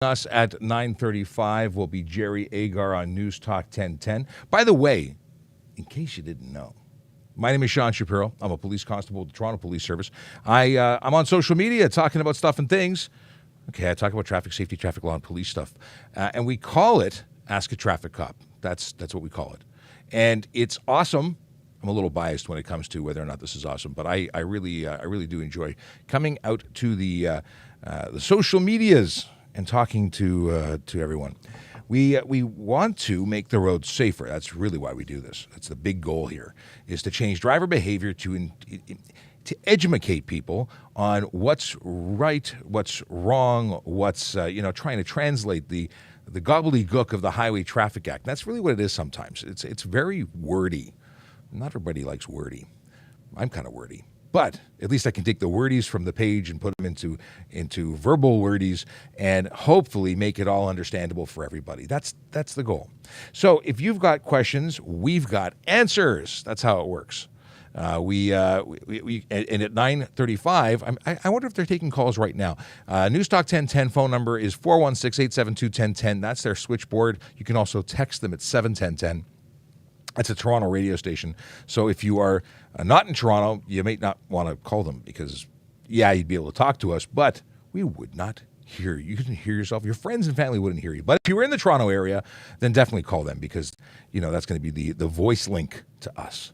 Us at 9:35 will be Jerry Agar on News Talk 1010. By the way, in case you didn't know, my name is Sean Shapiro. I'm a police constable with the Toronto Police Service. I'm on social media talking about stuff and things. Okay, I talk about traffic safety, traffic law, and police stuff. And we call it Ask a Traffic Cop. That's what we call it. And it's awesome. I'm a little biased when it comes to whether or not this is awesome, but I really do enjoy coming out to the social medias and talking to everyone. We want to make the roads safer. That's really why we do this. That's the big goal here, is to change driver behavior to educate people on what's right, what's wrong, what's trying to translate the gobbledygook of the Highway Traffic Act. That's really what it is sometimes. It's very wordy. Not everybody likes wordy. I'm kind of wordy. But at least I can take the wordies from the page and put them into verbal wordies and hopefully make it all understandable for everybody. That's the goal. So if you've got questions, we've got answers. That's how it works. And at 9:35, I wonder if they're taking calls right now. News Talk 1010 phone number is 416-872-1010. That's their switchboard. You can also text them at 71010. That's a Toronto radio station. So if you are not in Toronto, you may not want to call them because, you'd be able to talk to us, but we would not hear you. You couldn't hear yourself. Your friends and family wouldn't hear you. But if you were in the Toronto area, then definitely call them because, that's going to be the voice link to us.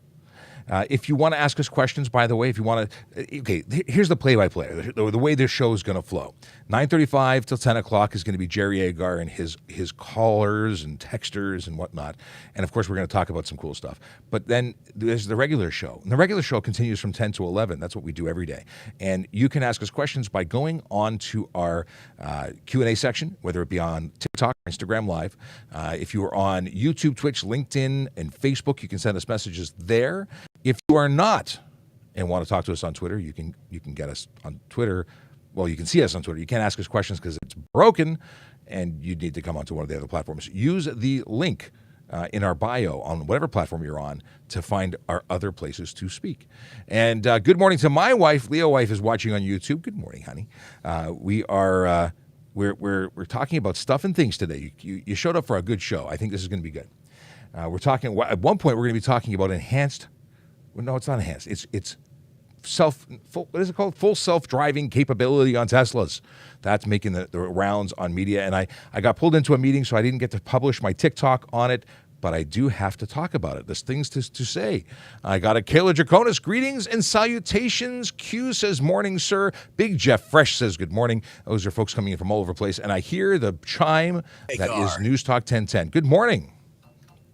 If you want to ask us questions, by the way, if you want to, here's the play-by-play, the way this show is going to flow. 9:35 till 10 o'clock is going to be Jerry Agar and his callers and texters and whatnot. And, of course, we're going to talk about some cool stuff. But then there's the regular show. And the regular show continues from 10 to 11. That's what we do every day. And you can ask us questions by going on to our Q&A section, whether it be on TikTok or Instagram Live. If you are on YouTube, Twitch, LinkedIn, and Facebook, you can send us messages there. If you are not and want to talk to us on Twitter, you can get us on Twitter. Well, you can see us on Twitter. You can't ask us questions because it's broken, and you need to come onto one of the other platforms. Use the link in our bio on whatever platform you're on to find our other places to speak. And good morning to my wife. Leo's wife is watching on YouTube. Good morning, honey. We're talking about stuff and things today. You showed up for a good show. I think this is going to be good. We're talking at one point. We're going to be talking about enhanced. Well, no, it's not enhanced. It's what is it called? Full self-driving capability on Teslas. That's making the rounds on media. And I got pulled into a meeting, so I didn't get to publish my TikTok on it, but I do have to talk about it. There's things to say. I got a Kayla Draconis. Greetings and salutations. Q says, morning, sir. Big Jeff Fresh says, good morning. Those are folks coming in from all over the place. And I hear the chime that is News Talk 1010. Good morning.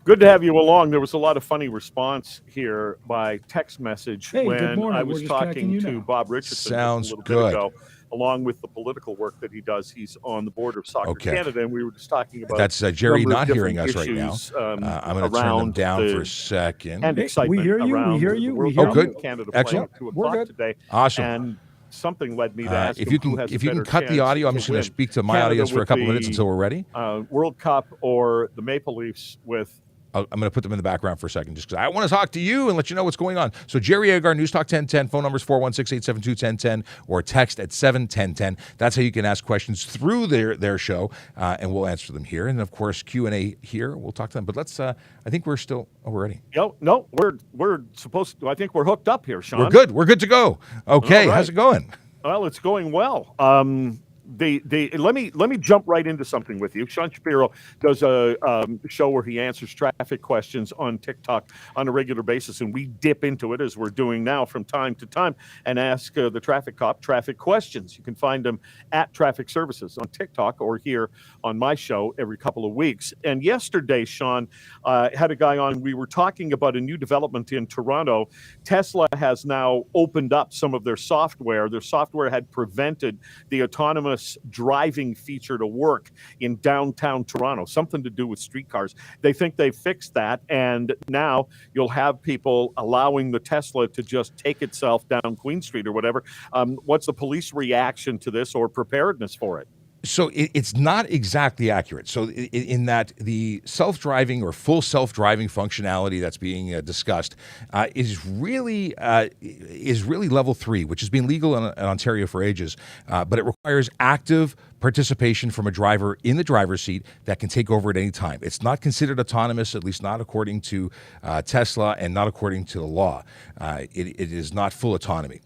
Good to have you along. There was a lot of funny response here by text message when I was talking to Bob Richardson Sounds a little good. bit ago, along with the political work that he does. He's on the board of Soccer Canada, and we were just talking about that's Jerry not hearing us right now. I'm going to turn them down for a second. And excitement we hear you. around We hear you. World We hear Cup you. in Canada Excellent. playing at 2 We're o'clock good. today. Awesome. And something led me to ask if you can cut the audio, I'm just going to speak to my audience for a couple minutes until we're ready. World Cup or the Maple Leafs with. I'm going to put them in the background for a second just because I want to talk to you and let you know what's going on. So Jerry Agar, News Talk 1010, phone number is 416-872-1010 or text at 71010. That's how you can ask questions through their show, and we'll answer them here. And, of course, Q&A here. We'll talk to them. But let's I think we're still – we're ready. No, we're supposed to – I think we're hooked up here, Sean. We're good. We're good to go. Okay, right. How's it going? Well, it's going well. Let me jump right into something with you. Sean Shapiro does a show where he answers traffic questions on TikTok on a regular basis, and we dip into it as we're doing now from time to time and ask the traffic cop traffic questions. You can find them at Traffic Services on TikTok or here on my show every couple of weeks. And yesterday, Sean had a guy on. We were talking about a new development in Toronto. Tesla has now opened up some of their software. Their software had prevented the autonomous driving feature to work in downtown Toronto, something to do with streetcars. They think they fixed that, and now you'll have people allowing the Tesla to just take itself down Queen Street or whatever. What's the police reaction to this or preparedness for it? So it's not exactly accurate. So in that the self-driving or full self-driving functionality that's being discussed is really level 3, which has been legal in Ontario for ages, but it requires active participation from a driver in the driver's seat that can take over at any time. It's not considered autonomous, at least not according to Tesla and not according to the law. It is not full autonomy.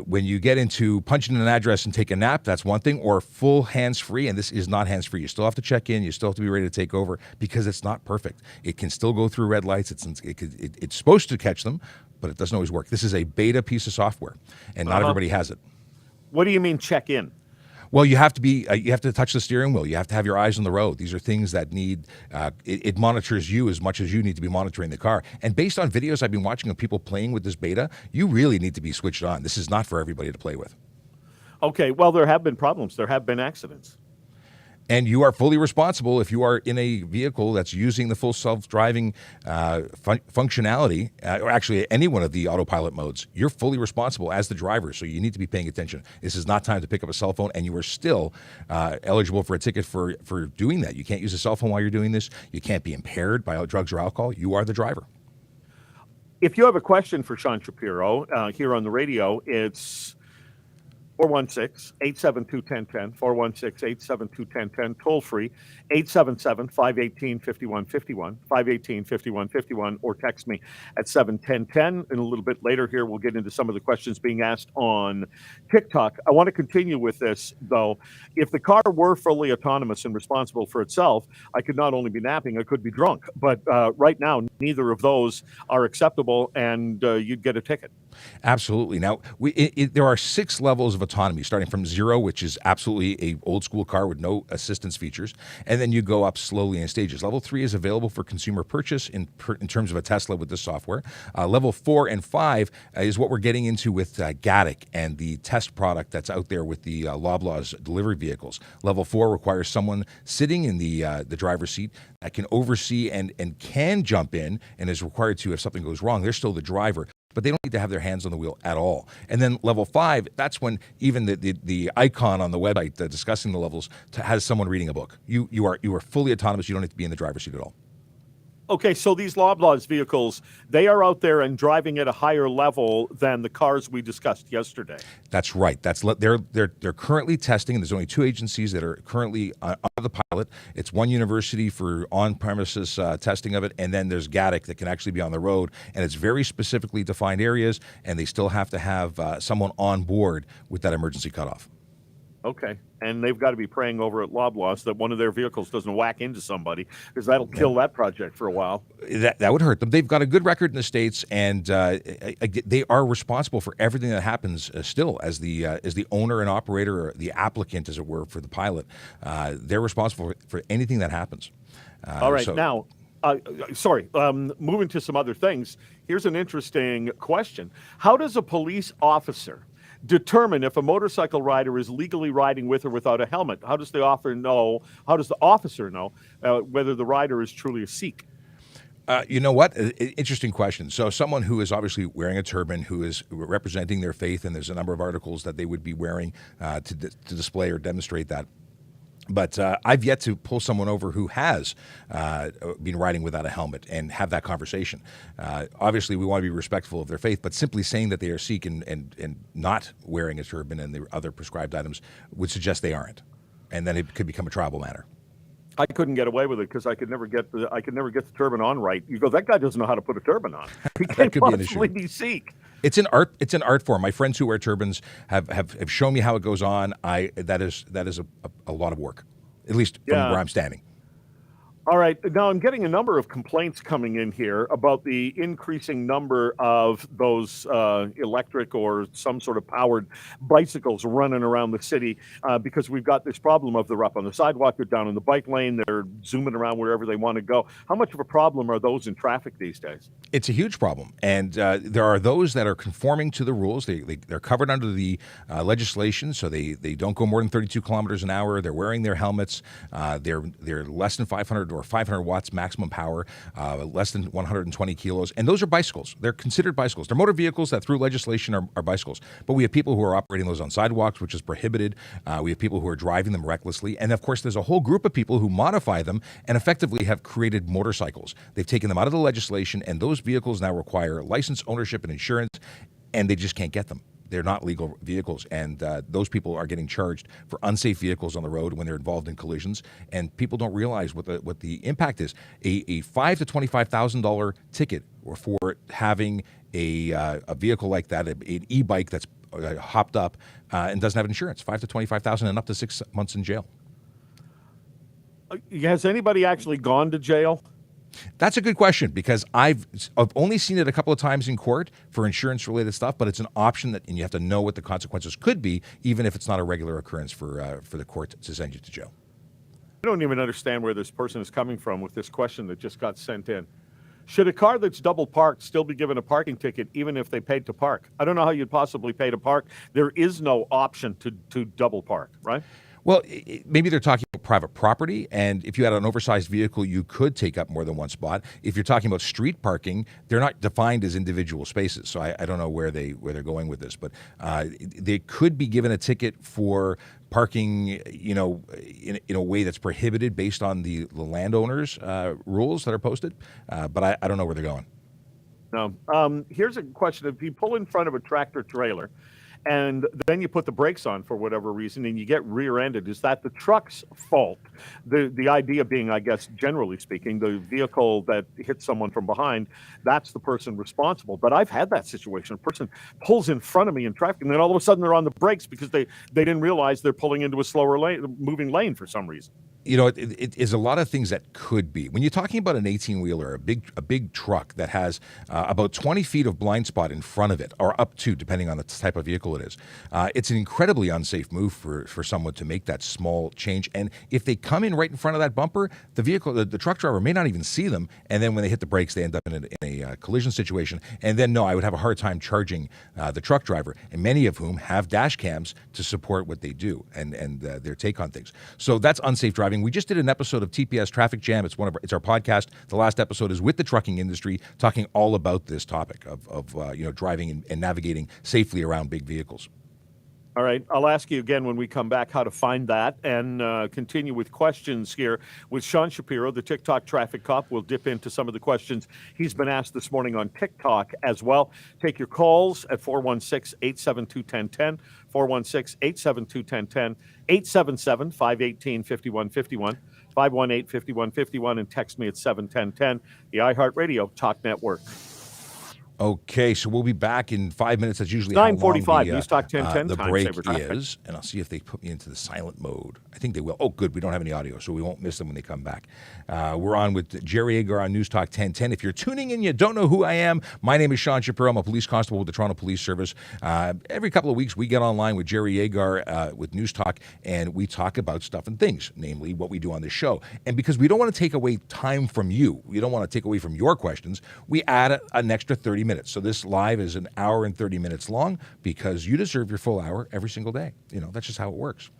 When you get into punching in an address and take a nap, that's one thing, or full hands-free, and this is not hands-free. You still have to check in. You still have to be ready to take over because it's not perfect. It can still go through red lights. It's supposed to catch them, but it doesn't always work. This is a beta piece of software, and not everybody has it. What do you mean check in? Well, you have to be. You have to touch the steering wheel. You have to have your eyes on the road. These are things that need. It monitors you as much as you need to be monitoring the car. And based on videos I've been watching of people playing with this beta, you really need to be switched on. This is not for everybody to play with. Okay. Well, there have been problems. There have been accidents. And you are fully responsible if you are in a vehicle that's using the full self-driving functionality, or actually any one of the autopilot modes. You're fully responsible as the driver, so you need to be paying attention. This is not time to pick up a cell phone, and you are still eligible for a ticket for doing that. You can't use a cell phone while you're doing this. You can't be impaired by drugs or alcohol. You are the driver. If you have a question for Sean Shapiro here on the radio, it's 416-872-1010, 416-872-1010, toll free, 877-518-5151, 518-5151, or text me at 71010. And a little bit later here, we'll get into some of the questions being asked on TikTok. I want to continue with this, though. If the car were fully autonomous and responsible for itself, I could not only be napping, I could be drunk. But right now, neither of those are acceptable, and you'd get a ticket. Absolutely. Now, there are 6 levels of autonomy, starting from 0, which is absolutely a old school car with no assistance features, and then you go up slowly in stages. Level 3 is available for consumer purchase in terms of a Tesla with this software. Level 4 and 5 is what we're getting into with Gatik and the test product that's out there with the Loblaws delivery vehicles. Level 4 requires someone sitting in the driver's seat that can oversee and can jump in and is required to if something goes wrong. They're still the driver, but they don't need to have their hands on the wheel at all. And then level 5, that's when even the icon on the website discussing the levels has someone reading a book. You are fully autonomous. You don't need to be in the driver's seat at all. Okay, so these Loblaws vehicles, they are out there and driving at a higher level than the cars we discussed yesterday. That's right. They're currently testing, and there's only 2 agencies that are currently on the pilot. It's one university for on-premises testing of it, and then there's Gatik that can actually be on the road, and it's very specifically defined areas, and they still have to have someone on board with that emergency cutoff. Okay, and they've got to be praying over at Loblaws that one of their vehicles doesn't whack into somebody, because that'll kill that project for a while. That would hurt them. They've got a good record in the States, and they are responsible for everything that happens still as the owner and operator, or the applicant, as it were, for the pilot. They're responsible for anything that happens. All right, now, moving to some other things, here's an interesting question. How does a police officer determine if a motorcycle rider is legally riding with or without a helmet? How does the officer know whether the rider is truly a Sikh? You know what? Interesting question. So someone who is obviously wearing a turban, who is representing their faith, and there's a number of articles that they would be wearing to display or demonstrate that. But I've yet to pull someone over who has been riding without a helmet and have that conversation. Obviously, we want to be respectful of their faith, but simply saying that they are Sikh and not wearing a turban and the other prescribed items would suggest they aren't. And then it could become a tribal matter. I couldn't get away with it because I could never get the turban on right. You go, that guy doesn't know how to put a turban on. He can't possibly be Sikh. It's an art form. My friends who wear turbans have shown me how it goes on. That is a lot of work, at least from where I'm standing. All right. Now I'm getting a number of complaints coming in here about the increasing number of those electric or some sort of powered bicycles running around the city because we've got this problem of they're up on the sidewalk, they're down in the bike lane, they're zooming around wherever they want to go. How much of a problem are those in traffic these days? It's a huge problem. And there are those that are conforming to the rules. They're covered under the legislation, so they don't go more than 32 kilometers an hour. They're wearing their helmets. They're less than 500 or 500 watts maximum power, less than 120 kilos. And those are bicycles. They're considered bicycles. They're motor vehicles that through legislation are bicycles. But we have people who are operating those on sidewalks, which is prohibited. We have people who are driving them recklessly. And of course, there's a whole group of people who modify them and effectively have created motorcycles. They've taken them out of the legislation, and those vehicles now require license, ownership, and insurance, and they just can't get them. they're not legal vehicles, and those people are getting charged for unsafe vehicles on the road when they're involved in collisions, and people don't realize what the impact is. A $5,000 to $25,000 ticket for having a vehicle like that, an e-bike that's hopped up and doesn't have insurance, $5,000 to $25,000 and up to 6 months in jail. Has anybody actually gone to jail? That's a good question, because I've only seen it a couple of times in court for insurance-related stuff, but it's an option and you have to know what the consequences could be, even if it's not a regular occurrence for the court to send you to jail. I don't even understand where this person is coming from with this question that just got sent in. Should a car that's double parked still be given a parking ticket even if they paid to park? I don't know how you'd possibly pay to park. There is no option to double park, right? Well, maybe they're talking about private property, and if you had an oversized vehicle, you could take up more than one spot. If you're talking about street parking, they're not defined as individual spaces, so I don't know where they're going with this, but they could be given a ticket for parking, in a way that's prohibited based on the landowners' rules that are posted, but I don't know where they're going. No. Here's a question: if you pull in front of a tractor trailer, and then you put the brakes on for whatever reason and you get rear-ended, is that the truck's fault? The idea being, I guess, generally speaking, the vehicle that hits someone from behind, that's the person responsible. But I've had that situation. A person pulls in front of me in traffic, and then all of a sudden they're on the brakes because they didn't realize they're pulling into a slower moving lane for some reason. It is a lot of things that could be. When you're talking about an 18-wheeler, a big truck that has about 20 feet of blind spot in front of it, or up to, depending on the type of vehicle it is, it's an incredibly unsafe move for someone to make that small change. And if they come in right in front of that bumper, the truck driver may not even see them, and then when they hit the brakes, they end up in a collision situation. And then, no, I would have a hard time charging the truck driver, and many of whom have dash cams to support what they do and their take on things. So that's unsafe driving. We just did an episode of TPS Traffic Jam. It's our podcast. The last episode is with the trucking industry, talking all about this topic of driving and navigating safely around big vehicles. All right. I'll ask you again when we come back how to find that, and continue with questions here with Sean Shapiro, the TikTok traffic cop. We'll dip into some of the questions he's been asked this morning on TikTok as well. Take your calls at 416-872-1010, 416-872-1010, 877-518-5151, 518-5151, and text me at 71010, the iHeartRadio Talk Network. Okay, so we'll be back in 5 minutes. That's usually 9:45. News Talk 1010. The break is, and I'll see if they put me into the silent mode. I think they will. Oh, good. We don't have any audio, so we won't miss them when they come back. We're on with Jerry Agar on News Talk 1010. If you're tuning in, you don't know who I am. My name is Sean Shapiro. I'm a police constable with the Toronto Police Service. Every couple of weeks, we get online with Jerry Agar with News Talk, and we talk about stuff and things, namely what we do on this show. And because we don't want to take away time from you, we don't want to take away from your questions, we add an extra 30 minutes. So this live is an hour and 30 minutes long because you deserve your full hour every single day. That's just how it works.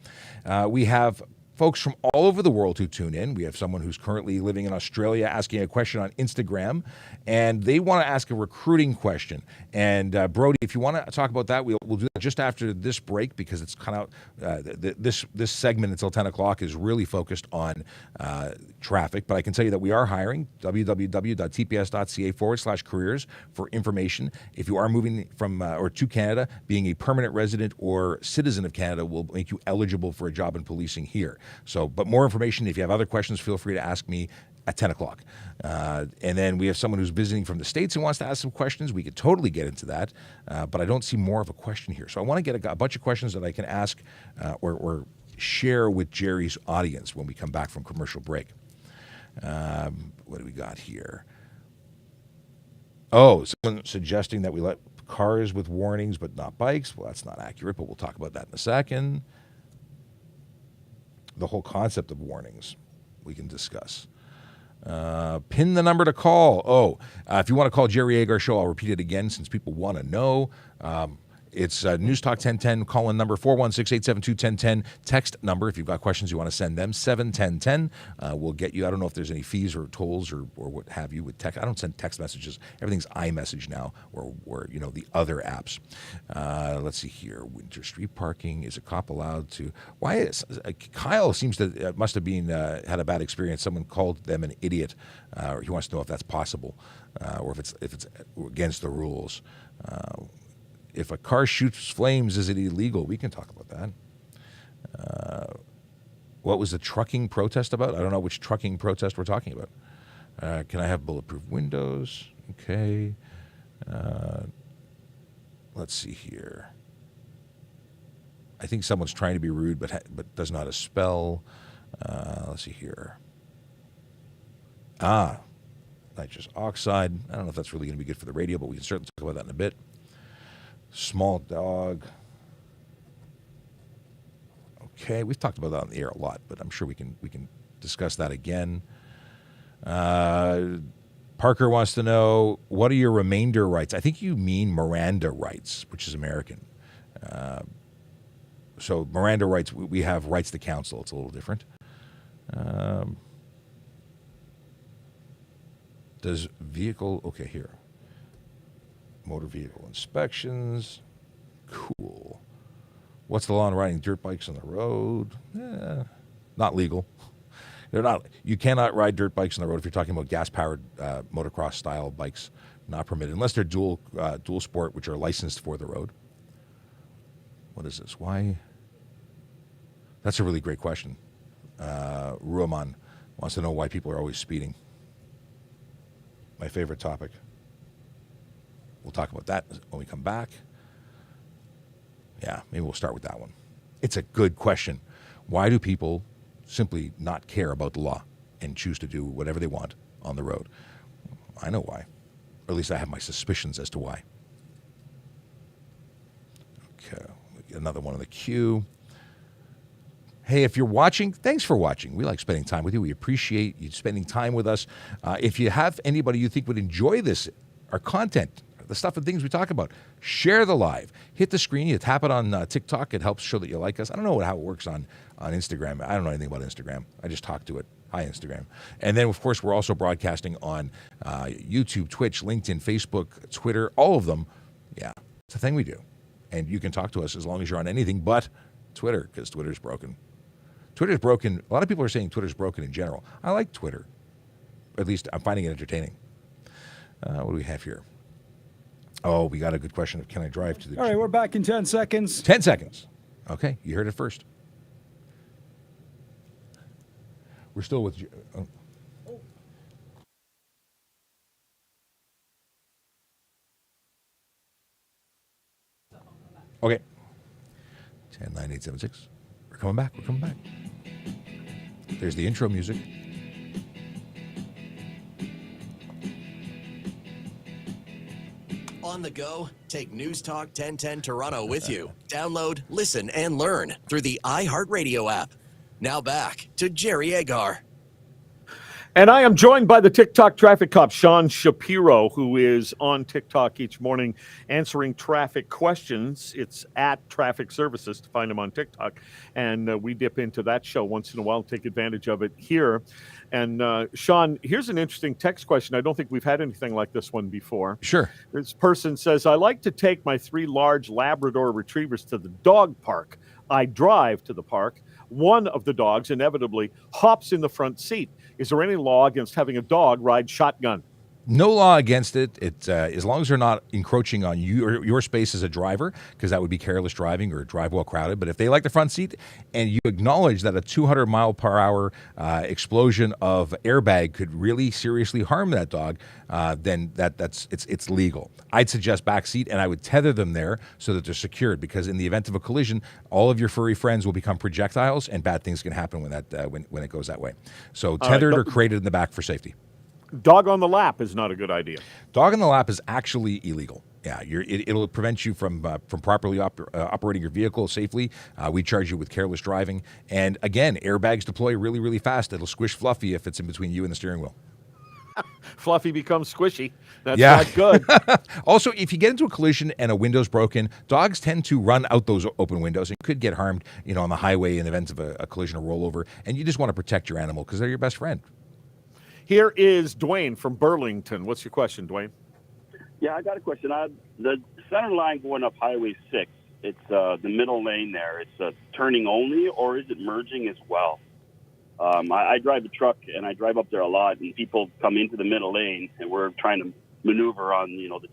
We have folks from all over the world who tune in. We have someone who's currently living in Australia asking a question on Instagram, and they want to ask a recruiting question. And Brody, if you want to talk about that, we'll do that just after this break, because it's kind of this segment until 10 o'clock is really focused on traffic. But I can tell you that we are hiring, www.tps.ca/careers for information. If you are moving from or to Canada, being a permanent resident or citizen of Canada will make you eligible for a job in policing here. So, but more information, if you have other questions, feel free to ask me at 10 o'clock. And then we have someone who's visiting from the States and wants to ask some questions. We could totally get into that, but I don't see more of a question here. So I want to get a bunch of questions that I can ask or share with Jerry's audience when we come back from commercial break. What do we got here? Oh, someone suggesting that we let cars with warnings but not bikes. Well, that's not accurate, but we'll talk about that in a second. The whole concept of warnings we can discuss. Pin the number to call. If you want to call Jerry Agar Show, I'll repeat it again since people want to know. It's News Talk 1010, call-in number 416-872-1010, text number if you've got questions you want to send them, 71010. We'll get you. I don't know if there's any fees or tolls or what have you with text. I don't send text messages. Everything's iMessage now or the other apps. Let's see here. Winter street parking. Is a cop allowed to? Why is Kyle seems to must have been had a bad experience. Someone called them an idiot. He wants to know if that's possible or if it's against the rules. If a car shoots flames, is it illegal? We can talk about that. What was the trucking protest about? I don't know which trucking protest we're talking about. Can I have bulletproof windows? Okay. Let's see here. I think someone's trying to be rude, but does not a spell. Let's see here. Nitrous oxide. I don't know if that's really going to be good for the radio, but we can certainly talk about that in a bit. Small dog. Okay, we've talked about that on the air a lot, but I'm sure we can discuss that again. Parker wants to know, what are your remainder rights? I think you mean Miranda rights, which is American. So Miranda rights, we have rights to counsel. It's a little different. Does vehicle, okay, here. Motor vehicle inspections. Cool. What's the law on riding dirt bikes on the road? Not legal. They're not. You cannot ride dirt bikes on the road if you're talking about gas-powered motocross style bikes. Not permitted unless they're dual sport, which are licensed for the road. What is this? Why? That's a really great question. Ruaman wants to know why people are always speeding. My favorite topic. We'll talk about that when we come back. Yeah, maybe we'll start with that one. It's a good question. Why do people simply not care about the law and choose to do whatever they want on the road? I know why. Or at least I have my suspicions as to why. Okay, another one in the queue. Hey, if you're watching, thanks for watching. We like spending time with you. We appreciate you spending time with us. If you have anybody you think would enjoy this, our content, the stuff and things we talk about, share the live. Hit the screen. You tap it on TikTok. It helps show that you like us. I don't know how it works on Instagram. I don't know anything about Instagram. I just talk to it. Hi, Instagram. And then, of course, we're also broadcasting on YouTube, Twitch, LinkedIn, Facebook, Twitter, all of them. Yeah, it's a thing we do. And you can talk to us as long as you're on anything but Twitter, because Twitter's broken. Twitter's broken. A lot of people are saying Twitter's broken in general. I like Twitter. At least I'm finding it entertaining. What do we have here? Oh, we got a good question of can I drive to the... All right, we're back in 10 seconds. 10 seconds. Okay, you heard it first. We're still with... Oh. Okay. 10, 9, 8, 7, 6. We're coming back. We're coming back. There's the intro music. On the go, take News Talk 1010 Toronto with you. Download, listen, and learn through the iHeartRadio app. Now back to Jerry Agar. And I am joined by the TikTok traffic cop, Sean Shapiro, who is on TikTok each morning answering traffic questions. It's at Traffic Services to find him on TikTok. And we dip into that show once in a while, take advantage of it here. And Sean, here's an interesting text question. I don't think we've had anything like this one before. Sure. This person says, I like to take my 3 large Labrador retrievers to the dog park. I drive to the park. One of the dogs inevitably hops in the front seat. Is there any law against having a dog ride shotgun? No law against it. It's as long as they're not encroaching on your space as a driver, because that would be careless driving or drive while crowded. But if they like the front seat and you acknowledge that a 200 mile per hour explosion of airbag could really seriously harm that dog, then it's legal. I'd suggest back seat, and I would tether them there so that they're secured, because in the event of a collision, all of your furry friends will become projectiles, and bad things can happen when it goes that way. So tethered or crated in the back for safety. Dog on the lap is not a good idea. Dog on the lap is actually illegal. Yeah, it'll prevent you from properly operating your vehicle safely. We charge you with careless driving. And again, airbags deploy really, really fast. It'll squish Fluffy if it's in between you and the steering wheel. Fluffy becomes squishy. That's not good. Also, if you get into a collision and a window's broken, dogs tend to run out those open windows and could get harmed, on the highway in the event of a collision or rollover. And you just want to protect your animal because they're your best friend. Here is Dwayne from Burlington. What's your question, Dwayne? Yeah, I got a question. The center line going up Highway 6, it's the middle lane there. It's turning only, or is it merging as well? I drive a truck, and I drive up there a lot, and people come into the middle lane, and we're trying to maneuver on, the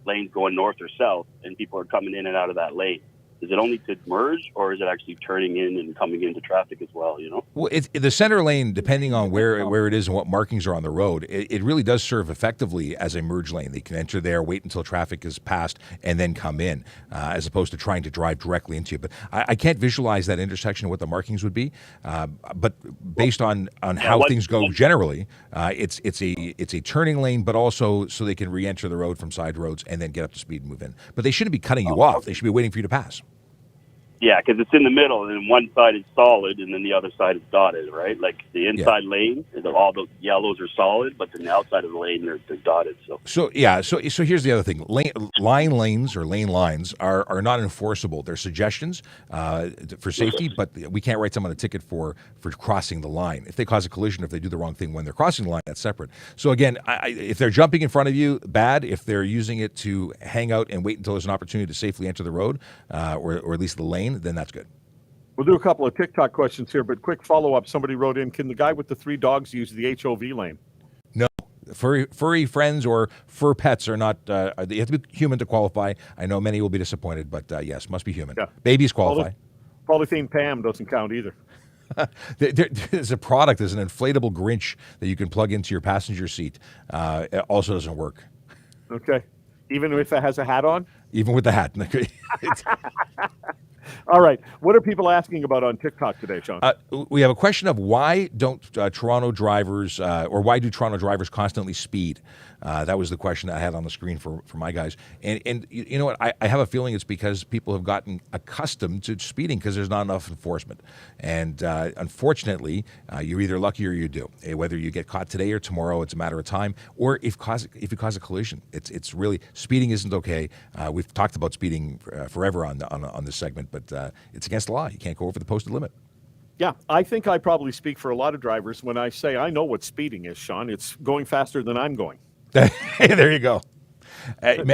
lanes going north or south, and people are coming in and out of that lane. Is it only to merge, or is it actually turning in and coming into traffic as well, you know? Well, the center lane, depending on where it is and what markings are on the road, it really does serve effectively as a merge lane. They can enter there, wait until traffic is passed, and then come in, as opposed to trying to drive directly into you. But I can't visualize that intersection and what the markings would be. But based on how things go generally, it's a turning lane, but also so they can re-enter the road from side roads and then get up to speed and move in. But they shouldn't be cutting you off. They should be waiting for you to pass. Yeah, because it's in the middle, and one side is solid, and then the other side is dotted, right? Like the inside lane, all the yellows are solid, but then the outside of the lane, they're dotted. So here's the other thing: line lanes or lane lines are not enforceable. They're suggestions for safety, but we can't write someone a ticket for crossing the line. If they cause a collision, if they do the wrong thing when they're crossing the line, that's separate. So again, if they're jumping in front of you, bad. If they're using it to hang out and wait until there's an opportunity to safely enter the road, or at least the lane, then that's good. We'll do a couple of TikTok questions here, but quick follow-up. Somebody wrote in, can the guy with the 3 dogs use the HOV lane? No. Furry friends or fur pets are not, you have to be human to qualify. I know many will be disappointed, but yes, must be human. Yeah. Babies qualify. Polythene Pam doesn't count either. There's a product, there's an inflatable Grinch that you can plug into your passenger seat. It also doesn't work. Okay. Even if it has a hat on? Even with the hat. All right. What are people asking about on TikTok today, Sean? We have a question of why don't Toronto drivers, or why do Toronto drivers constantly speed? That was the question I had on the screen for my guys. And you know what? I have a feeling it's because people have gotten accustomed to speeding because there's not enough enforcement. And unfortunately, you're either lucky or you do. Whether you get caught today or tomorrow, it's a matter of time. Or if you cause a collision, it's really, speeding isn't okay. We've talked about speeding forever on this segment, but it's against the law. You can't go over the posted limit. Yeah, I think I probably speak for a lot of drivers when I say I know what speeding is, Sean. It's going faster than I'm going. There you go.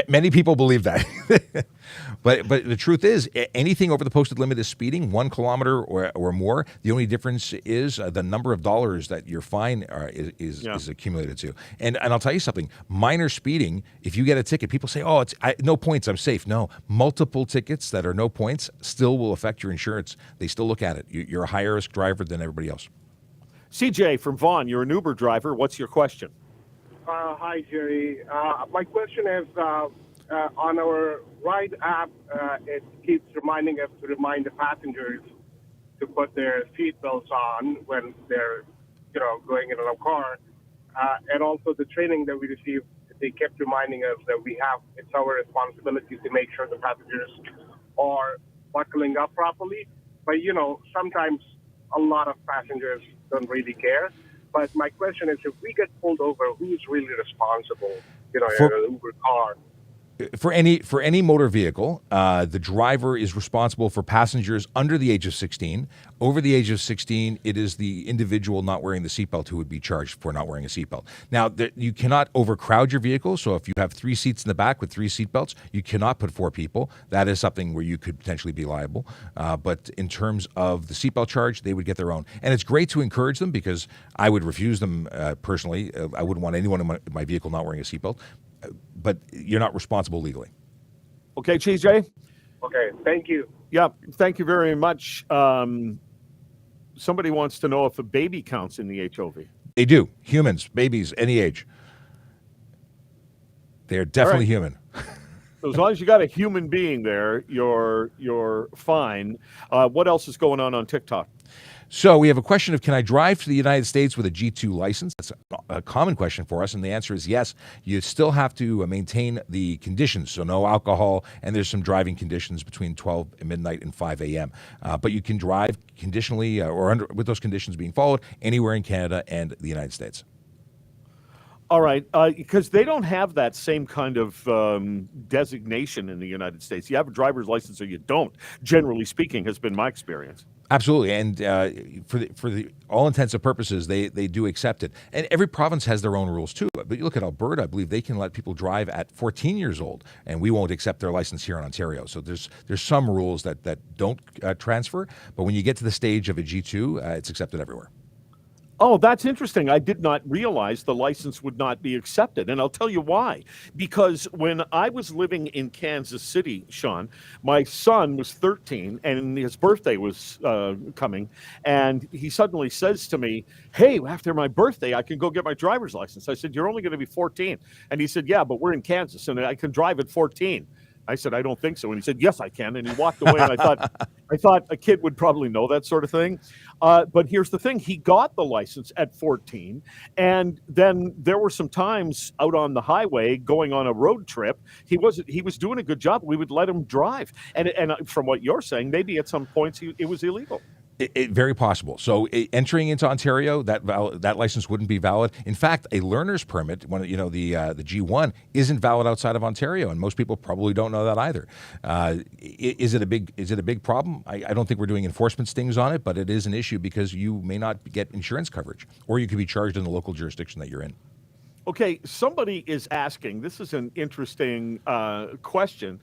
Many people believe that. But the truth is, anything over the posted limit is speeding, 1 kilometer or more. The only difference is the number of dollars that your fine is accumulated to. And I'll tell you something, minor speeding, if you get a ticket, people say, oh, it's no points, I'm safe. No, multiple tickets that are no points still will affect your insurance. They still look at it. You're a higher risk driver than everybody else. CJ from Vaughan, you're an Uber driver. What's your question? Hi, Jerry. My question is, on our ride app, it keeps reminding us to remind the passengers to put their seatbelts on when they're, going in a car. And also the training that we received, they kept reminding us that it's our responsibility to make sure the passengers are buckling up properly. But, sometimes a lot of passengers don't really care. But my question is, if we get pulled over, who's really responsible, in an Uber car? For any motor vehicle, the driver is responsible for passengers under the age of 16. Over the age of 16, it is the individual not wearing the seatbelt who would be charged for not wearing a seatbelt. Now, you cannot overcrowd your vehicle, so if you have 3 seats in the back with 3 seatbelts, you cannot put 4 people. That is something where you could potentially be liable. But in terms of the seatbelt charge, they would get their own. And it's great to encourage them because I would refuse them personally. I wouldn't want anyone in my vehicle not wearing a seatbelt. But you're not responsible legally. Okay, CJ? Okay, thank you. Yeah, thank you very much. Somebody wants to know if a baby counts in the HOV. They do. Humans, babies, any age. They are definitely human. So as long as you got a human being there, you're fine. What else is going on TikTok? So we have a question of, can I drive to the United States with a G2 license? That's a common question for us, and the answer is yes. You still have to maintain the conditions, so no alcohol, and there's some driving conditions between 12 midnight and 5 a.m. But you can drive conditionally, with those conditions being followed, anywhere in Canada and the United States. All right, because they don't have that same kind of designation in the United States. You have a driver's license or you don't, generally speaking, has been my experience. Absolutely, and for the all intents and purposes, they do accept it. And every province has their own rules too. But you look at Alberta, I believe they can let people drive at 14 years old, and we won't accept their license here in Ontario. So there's some rules that don't transfer, but when you get to the stage of a G2, it's accepted everywhere. Oh, that's interesting. I did not realize the license would not be accepted. And I'll tell you why. Because when I was living in Kansas City, Sean, my son was 13 and his birthday was coming. And he suddenly says to me, hey, after my birthday, I can go get my driver's license. I said, you're only going to be 14. And he said, yeah, but we're in Kansas and I can drive at 14. I said, I don't think so. And he said, yes, I can. And he walked away. And I thought a kid would probably know that sort of thing. But here's the thing. He got the license at 14. And then there were some times out on the highway going on a road trip. He was doing a good job. We would let him drive. And from what you're saying, maybe at some points it was illegal. Very possible. So entering into Ontario, that license wouldn't be valid. In fact, a learner's permit, when the G1, isn't valid outside of Ontario, and most people probably don't know that either. Is it a big problem? I don't think we're doing enforcement stings on it, but it is an issue because you may not get insurance coverage, or you could be charged in the local jurisdiction that you're in. Okay, somebody is asking. This is an interesting question.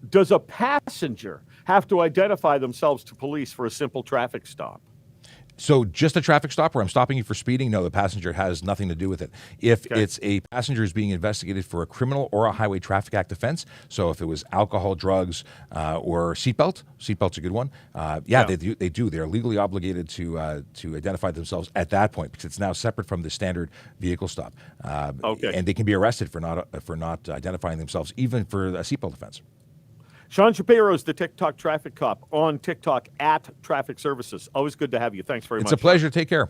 Does a passenger have to identify themselves to police for a simple traffic stop? So just a traffic stop where I'm stopping you for speeding? No, the passenger has nothing to do with it. If it's a passenger who's being investigated for a criminal or a Highway Traffic Act offense, so if it was alcohol, drugs, or seatbelt's a good one. They do. They're legally obligated to identify themselves at that point because it's now separate from the standard vehicle stop. And they can be arrested for not identifying themselves, even for a seatbelt offense. Sean Shapiro is the TikTok traffic cop on TikTok at Traffic Services. Always good to have you. Thanks very much. It's a pleasure. Take care.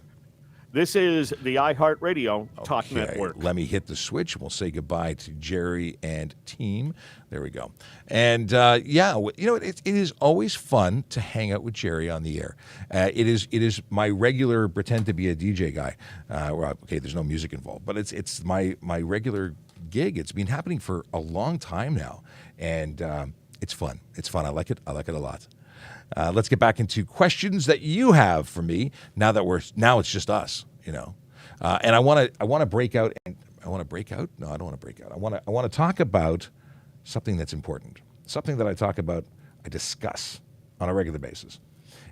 This is the iHeartRadio Talk Network. Let me hit the switch. We'll say goodbye to Jerry and team. There we go. And it is always fun to hang out with Jerry on the air. It is my regular pretend to be a DJ guy. There's no music involved, but it's my regular gig. It's been happening for a long time now, and it's fun. It's fun. I like it. I like it a lot. Let's get back into questions that you have for me. Now it's just us, And I want to break out. And I want to break out. No, I don't want to break out. I want to talk about something that's important. Something that I discuss on a regular basis.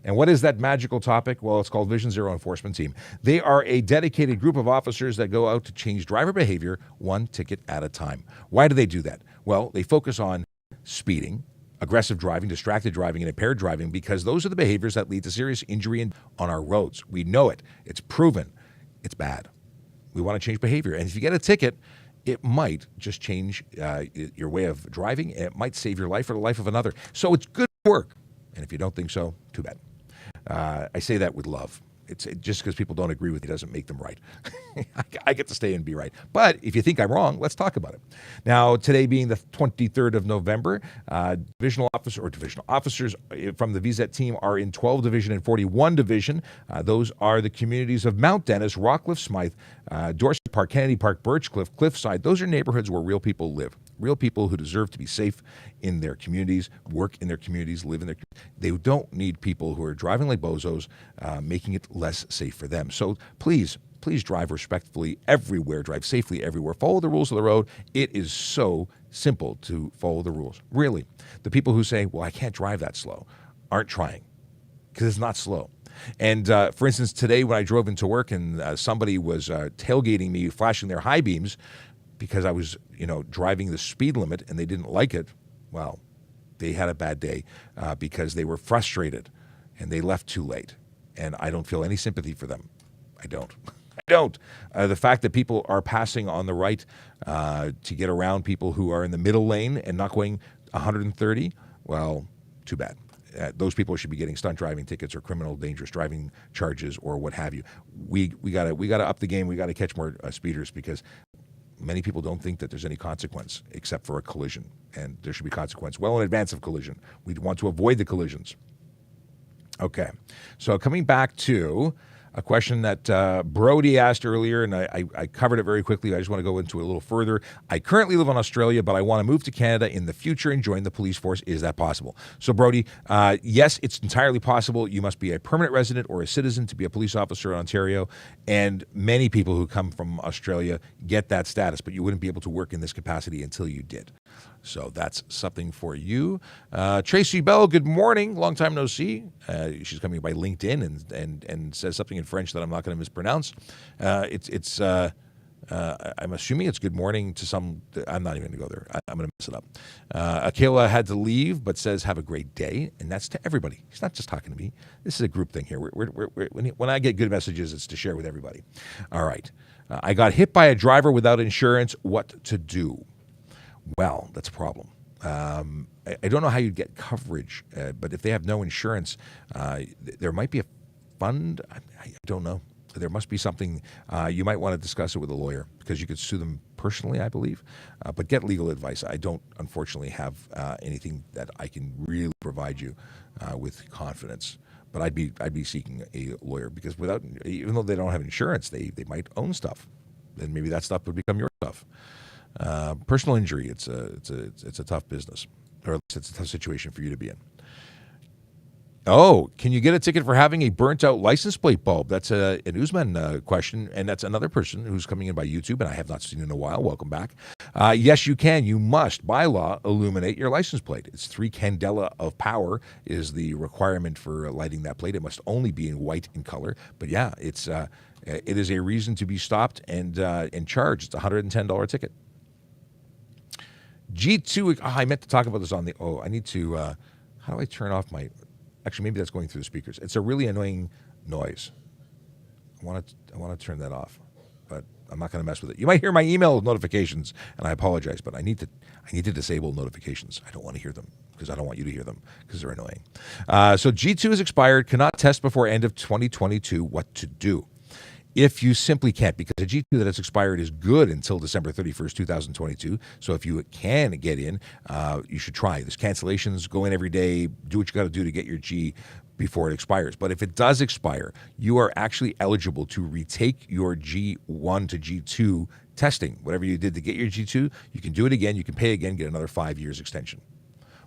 And what is that magical topic? Well, it's called Vision Zero Enforcement Team. They are a dedicated group of officers that go out to change driver behavior one ticket at a time. Why do they do that? Well, they focus on speeding, aggressive driving, distracted driving, and impaired driving because those are the behaviors that lead to serious injury on our roads. We know it. It's proven. It's bad. We want to change behavior. And if you get a ticket, it might just change your way of driving. It might save your life or the life of another. So it's good work. And if you don't think so, too bad. I say that with love. It's just because people don't agree with it doesn't make them right. I get to stay and be right. But if you think I'm wrong, let's talk about it. Now, today being the 23rd of November, divisional officers from the VZET team are in 12 Division and 41 Division. Those are the communities of Mount Dennis, Rockcliffe, Smythe, Dorset Park, Kennedy Park, Birchcliff, Cliffside. Those are neighborhoods where real people live. Real people who deserve to be safe in their communities, work in their communities, live in their communities. They don't need people who are driving like bozos, making it less safe for them. So please drive respectfully everywhere, drive safely everywhere. Follow the rules of the road. It is so simple to follow the rules. Really. The people who say, well, I can't drive that slow, aren't trying because it's not slow. And for instance, today when I drove into work and somebody was tailgating me, flashing their high beams, because I was, driving the speed limit and they didn't like it, well, they had a bad day because they were frustrated and they left too late. And I don't feel any sympathy for them. I don't. The fact that people are passing on the right to get around people who are in the middle lane and not going 130, well, too bad. Those people should be getting stunt driving tickets or criminal dangerous driving charges or what have you. We gotta up the game. We gotta catch more speeders because many people don't think that there's any consequence except for a collision, and there should be consequence well in advance of collision. We want to avoid the collisions. Okay, so coming back to a question that Brody asked earlier, and I covered it very quickly. I just want to go into it a little further. I currently live in Australia, but I want to move to Canada in the future and join the police force. Is that possible? So, Brody, yes, it's entirely possible. You must be a permanent resident or a citizen to be a police officer in Ontario, and many people who come from Australia get that status, but you wouldn't be able to work in this capacity until you did. So that's something for you. Tracy Bell, good morning. Long time no see. She's coming by LinkedIn and says something in French that I'm not going to mispronounce. I'm assuming it's good morning to some. I'm not even going to go there. I'm going to mess it up. Akela had to leave, but says have a great day, and that's to everybody. He's not just talking to me. This is a group thing here. When I get good messages, it's to share with everybody. All right. I got hit by a driver without insurance. What to do? Well, that's a problem. I don't know how you'd get coverage, but if they have no insurance, there might be a fund. I don't know. There must be something. You might want to discuss it with a lawyer because you could sue them personally, I believe. But get legal advice. I don't, unfortunately, have anything that I can really provide you with confidence. But I'd be seeking a lawyer because even though they don't have insurance, they might own stuff. Then maybe that stuff would become your stuff. Personal injury, it's a tough business, or at least it's a tough situation for you to be in. Oh, can you get a ticket for having a burnt-out license plate bulb? That's an Usman question, and that's another person who's coming in by YouTube, and I have not seen in a while. Welcome back. Yes, you can. You must, by law, illuminate your license plate. It's 3 candela of power is the requirement for lighting that plate. It must only be in white in color. But yeah, it is a reason to be stopped and charged. It's a $110 ticket. G2, I meant to talk about this on the, I need to, how do I turn off my, actually maybe that's going through the speakers. It's a really annoying noise. I want to turn that off, but I'm not going to mess with it. You might hear my email notifications, and I apologize, but I need to disable notifications. I don't want to hear them because I don't want you to hear them because they're annoying. So G2 is expired, cannot test before end of 2022. What to do? If you simply can't, because a G2 that has expired is good until December 31st, 2022. So if you can get in, you should try. There's cancellations, go in every day, do what you got to do to get your G before it expires. But if it does expire, you are actually eligible to retake your G1 to G2 testing. Whatever you did to get your G2, you can do it again, you can pay again, get another 5 years extension,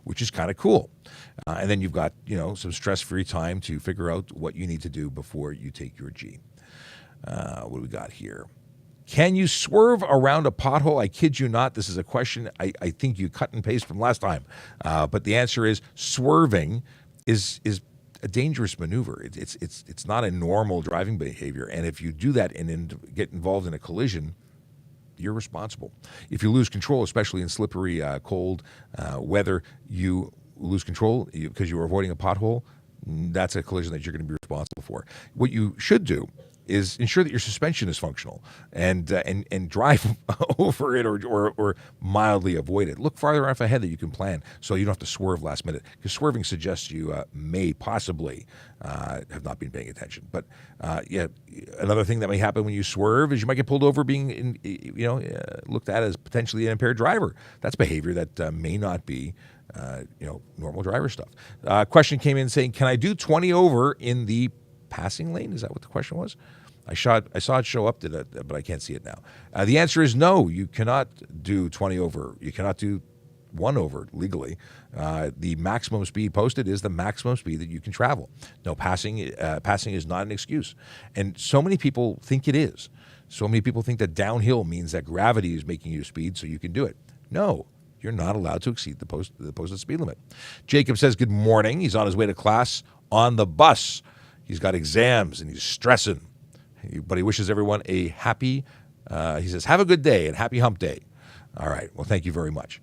which is kind of cool. And then you've got, some stress-free time to figure out what you need to do before you take your G. What do we got here? Can you swerve around a pothole? I kid you not. This is a question I think you cut and paste from last time. But the answer is swerving is a dangerous maneuver. It's not a normal driving behavior. And if you do that and get involved in a collision, you're responsible. If you lose control, especially in slippery, cold weather, you lose control because you were avoiding a pothole, that's a collision that you're going to be responsible for. What you should do is ensure that your suspension is functional and drive over it or mildly avoid it. Look farther enough ahead that you can plan so you don't have to swerve last minute, because swerving suggests you may possibly have not been paying attention. But another thing that may happen when you swerve is you might get pulled over being looked at as potentially an impaired driver. That's behavior that may not be normal driver stuff. Question came in saying, can I do 20 over in the passing lane? Is that what the question was? I saw it show up, but I can't see it now. The answer is no. You cannot do 20 over. You cannot do 1 over legally. The maximum speed posted is the maximum speed that you can travel. No, passing is not an excuse. And so many people think it is. So many people think that downhill means that gravity is making you speed so you can do it. No. You're not allowed to exceed the posted speed limit. Jacob says, good morning. He's on his way to class on the bus. He's got exams and he's stressing. But he wishes everyone a happy, he says, have a good day and happy hump day. All right. Well, thank you very much.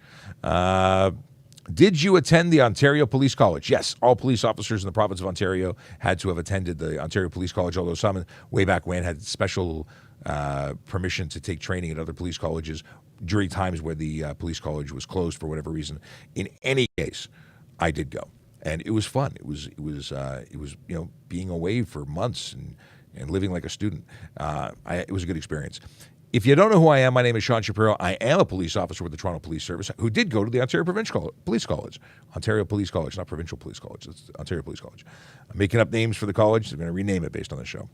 Did you attend the Ontario Police College? Yes. All police officers in the province of Ontario had to have attended the Ontario Police College, although some way back when had special permission to take training at other police colleges during times where the police college was closed for whatever reason. In any case, I did go, and it was fun. It was being away for months and living like a student. It was a good experience. If you don't know who I am, my name is Sean Shapiro. I am a police officer with the Toronto Police Service who did go to the Ontario Provincial Police College. Ontario Police College, not Provincial Police College. It's Ontario Police College. I'm making up names for the college. They're going to rename it based on the show.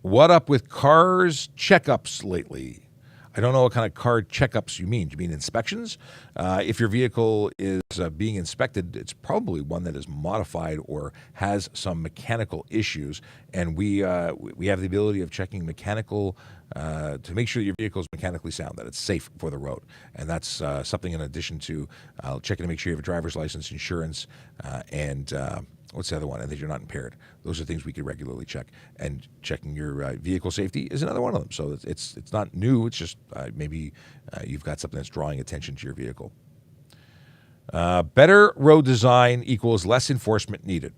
What up with cars checkups lately? I don't know what kind of car checkups you mean. Do you mean inspections? If your vehicle is being inspected, it's probably one that is modified or has some mechanical issues, and we have the ability of checking mechanical to make sure that your vehicle is mechanically sound, that it's safe for the road, and that's something in addition to checking to make sure you have a driver's license, insurance, and what's the other one? And that you're not impaired. Those are things we could regularly check. And checking your vehicle safety is another one of them. So it's not new. It's just maybe you've got something that's drawing attention to your vehicle. Better road design equals less enforcement needed.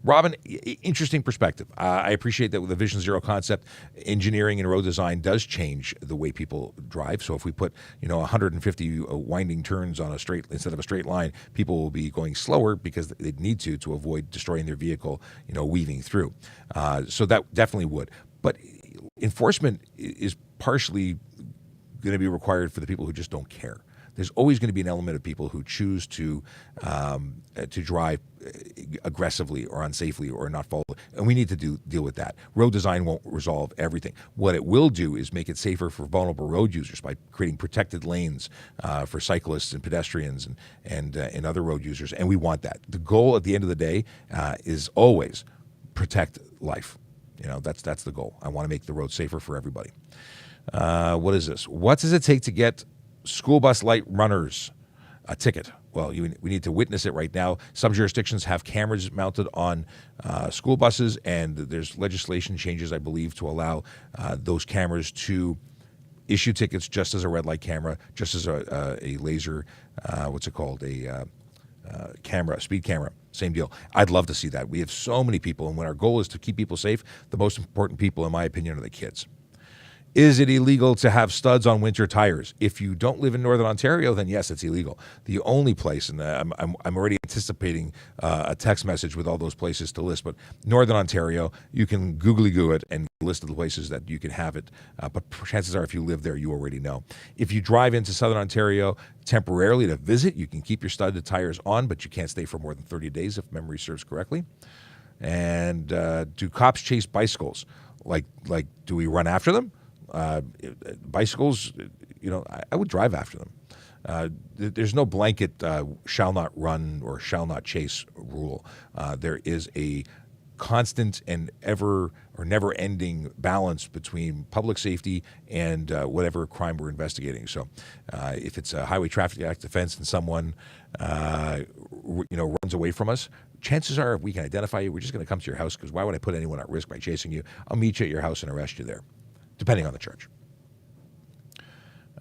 Robin, interesting perspective. I appreciate that with the Vision Zero concept, engineering and road design does change the way people drive. So if we put 150 winding turns on a straight instead of a straight line, people will be going slower because they need to avoid destroying their vehicle, weaving through. So that definitely would. But enforcement is partially going to be required for the people who just don't care. There's always going to be an element of people who choose to drive aggressively or unsafely or not follow, and we need to deal with that. Road design won't resolve everything. What it will do is make it safer for vulnerable road users by creating protected lanes for cyclists and pedestrians and other road users, and we want that. The goal at the end of the day is always protect life. That's the goal. I want to make the road safer for everybody. What is this? What does it take to get school bus light runners a ticket? Well, we need to witness it right now. Some jurisdictions have cameras mounted on school buses, and there's legislation changes, I believe, to allow those cameras to issue tickets just as a red light camera, just as a laser, what's it called, a camera, speed camera. Same deal. I'd love to see that. We have so many people, and when our goal is to keep people safe, the most important people, in my opinion, are the kids. Is it illegal to have studs on winter tires? If you don't live in Northern Ontario, then yes, it's illegal. The only place, and I'm already anticipating a text message with all those places to list, but Northern Ontario, you can googly-goo it and list of the places that you can have it. But chances are, if you live there, you already know. If you drive into Southern Ontario temporarily to visit, you can keep your studded tires on, but you can't stay for more than 30 days, if memory serves correctly. And do cops chase bicycles? Like, do we run after them? Bicycles, I would drive after them. There's no blanket shall not run or shall not chase rule. There is a constant and never-ending balance between public safety and whatever crime we're investigating. So if it's a Highway Traffic Act offense and someone runs away from us, chances are if we can identify you, we're just going to come to your house, because why would I put anyone at risk by chasing you? I'll meet you at your house and arrest you there, depending on the charge.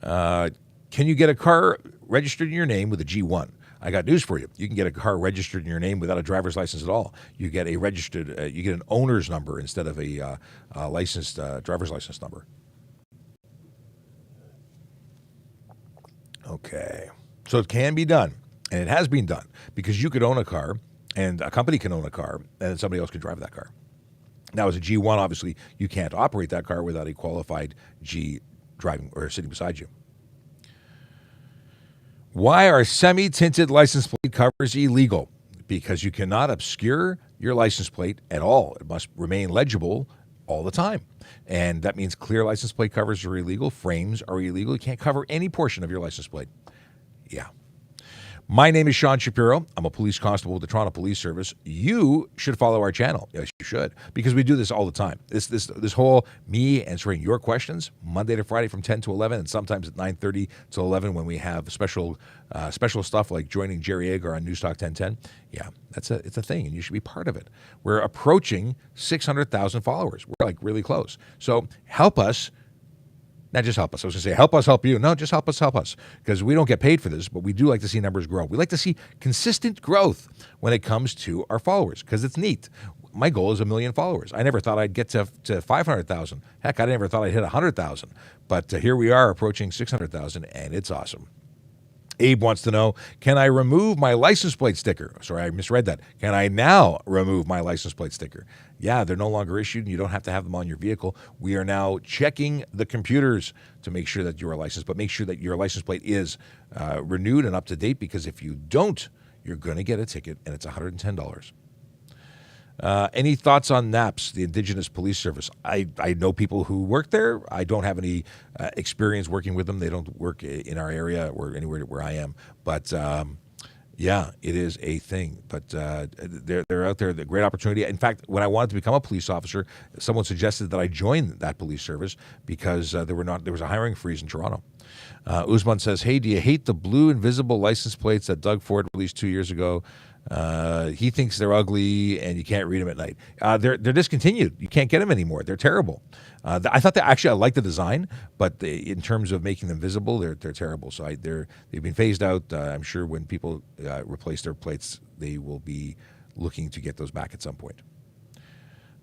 Can you get a car registered in your name with a G1? I got news for you. You can get a car registered in your name without a driver's license at all. You get a registered, you get an owner's number instead of a licensed driver's license number. Okay. So it can be done, and it has been done, because you could own a car, and a company can own a car, and then somebody else can drive that car. Now, as a G1, obviously, you can't operate that car without a qualified G driving or sitting beside you. Why are semi-tinted license plate covers illegal? Because you cannot obscure your license plate at all. It must remain legible all the time. And that means clear license plate covers are illegal. Frames are illegal. You can't cover any portion of your license plate. Yeah. My name is Sean Shapiro. I'm a police constable with the Toronto Police Service. You should follow our channel. Yes, you should, because we do this all the time. This whole me answering your questions Monday to Friday from 10 to 11, and sometimes at 9:30 to 11 when we have special stuff like joining Jerry Agar on Newstalk 1010. Yeah, it's a thing, and you should be part of it. We're approaching 600,000 followers. We're like really close. So help us. Not just help us. I was going to say, help us help you. No, just help us, because we don't get paid for this, but we do like to see numbers grow. We like to see consistent growth when it comes to our followers, because it's neat. My goal is 1 million followers. I never thought I'd get to 500,000. Heck, I never thought I'd hit 100,000. But here we are approaching 600,000, and it's awesome. Abe wants to know, can I remove my license plate sticker? Sorry, I misread that. Can I now remove my license plate sticker? Yeah, they're no longer issued, and you don't have to have them on your vehicle. We are now checking the computers to make sure that you are licensed, but make sure that your license plate is renewed and up to date, because if you don't, you're going to get a ticket, and it's $110. Any thoughts on NAPS, the Indigenous Police Service? I know people who work there. I don't have any experience working with them. They don't work in our area or anywhere where I am. But yeah, it is a thing. But they're out there. The great opportunity. In fact, when I wanted to become a police officer, someone suggested that I join that police service because there was a hiring freeze in Toronto. Usman says, "Hey, do you hate the blue invisible license plates that Doug Ford released 2 years ago? He thinks they're ugly and you can't read them at night. They're discontinued. You can't get them anymore. They're terrible. I thought that actually I like the design, but in terms of making them visible, they're terrible. So they've been phased out. I'm sure when people replace their plates, they will be looking to get those back at some point.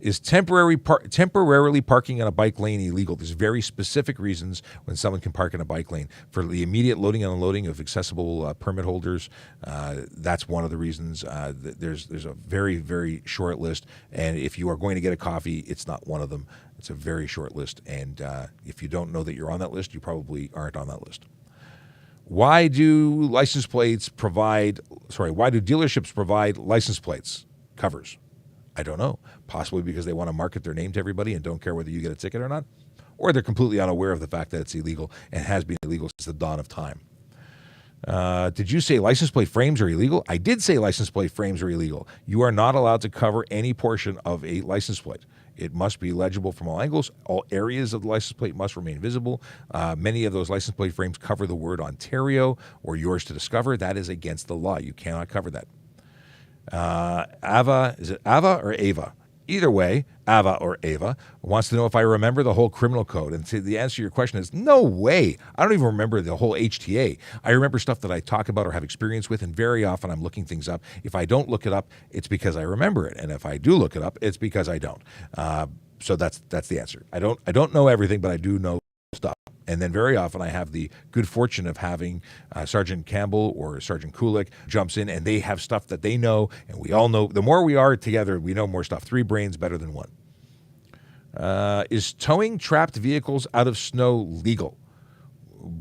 Is temporarily parking on a bike lane illegal? There's very specific reasons when someone can park in a bike lane. For the immediate loading and unloading of accessible permit holders, that's one of the reasons. There's a very, very short list, and if you are going to get a coffee, it's not one of them. It's a very short list, and if you don't know that you're on that list, you probably aren't on that list. Why do dealerships provide license plates covers? I don't know. Possibly because they want to market their name to everybody and don't care whether you get a ticket or not. Or they're completely unaware of the fact that it's illegal and has been illegal since the dawn of time. Did you say license plate frames are illegal? I did say license plate frames are illegal. You are not allowed to cover any portion of a license plate. It must be legible from all angles. All areas of the license plate must remain visible. Many of those license plate frames cover the word Ontario or yours to discover. That is against the law. You cannot cover that. Ava, is it Ava or Ava? Either way, Ava or Ava wants to know if I remember the whole criminal code. And the answer to your question is no way. I don't even remember the whole HTA. I remember stuff that I talk about or have experience with, and very often I'm looking things up. If I don't look it up, it's because I remember it. And if I do look it up, it's because I don't. So that's the answer. I don't know everything, but I do know stuff. And then very often I have the good fortune of having Sergeant Campbell or Sergeant Kulik jumps in, and they have stuff that they know, and we all know. The more we are together, we know more stuff. 3 brains better than 1. Is towing trapped vehicles out of snow legal?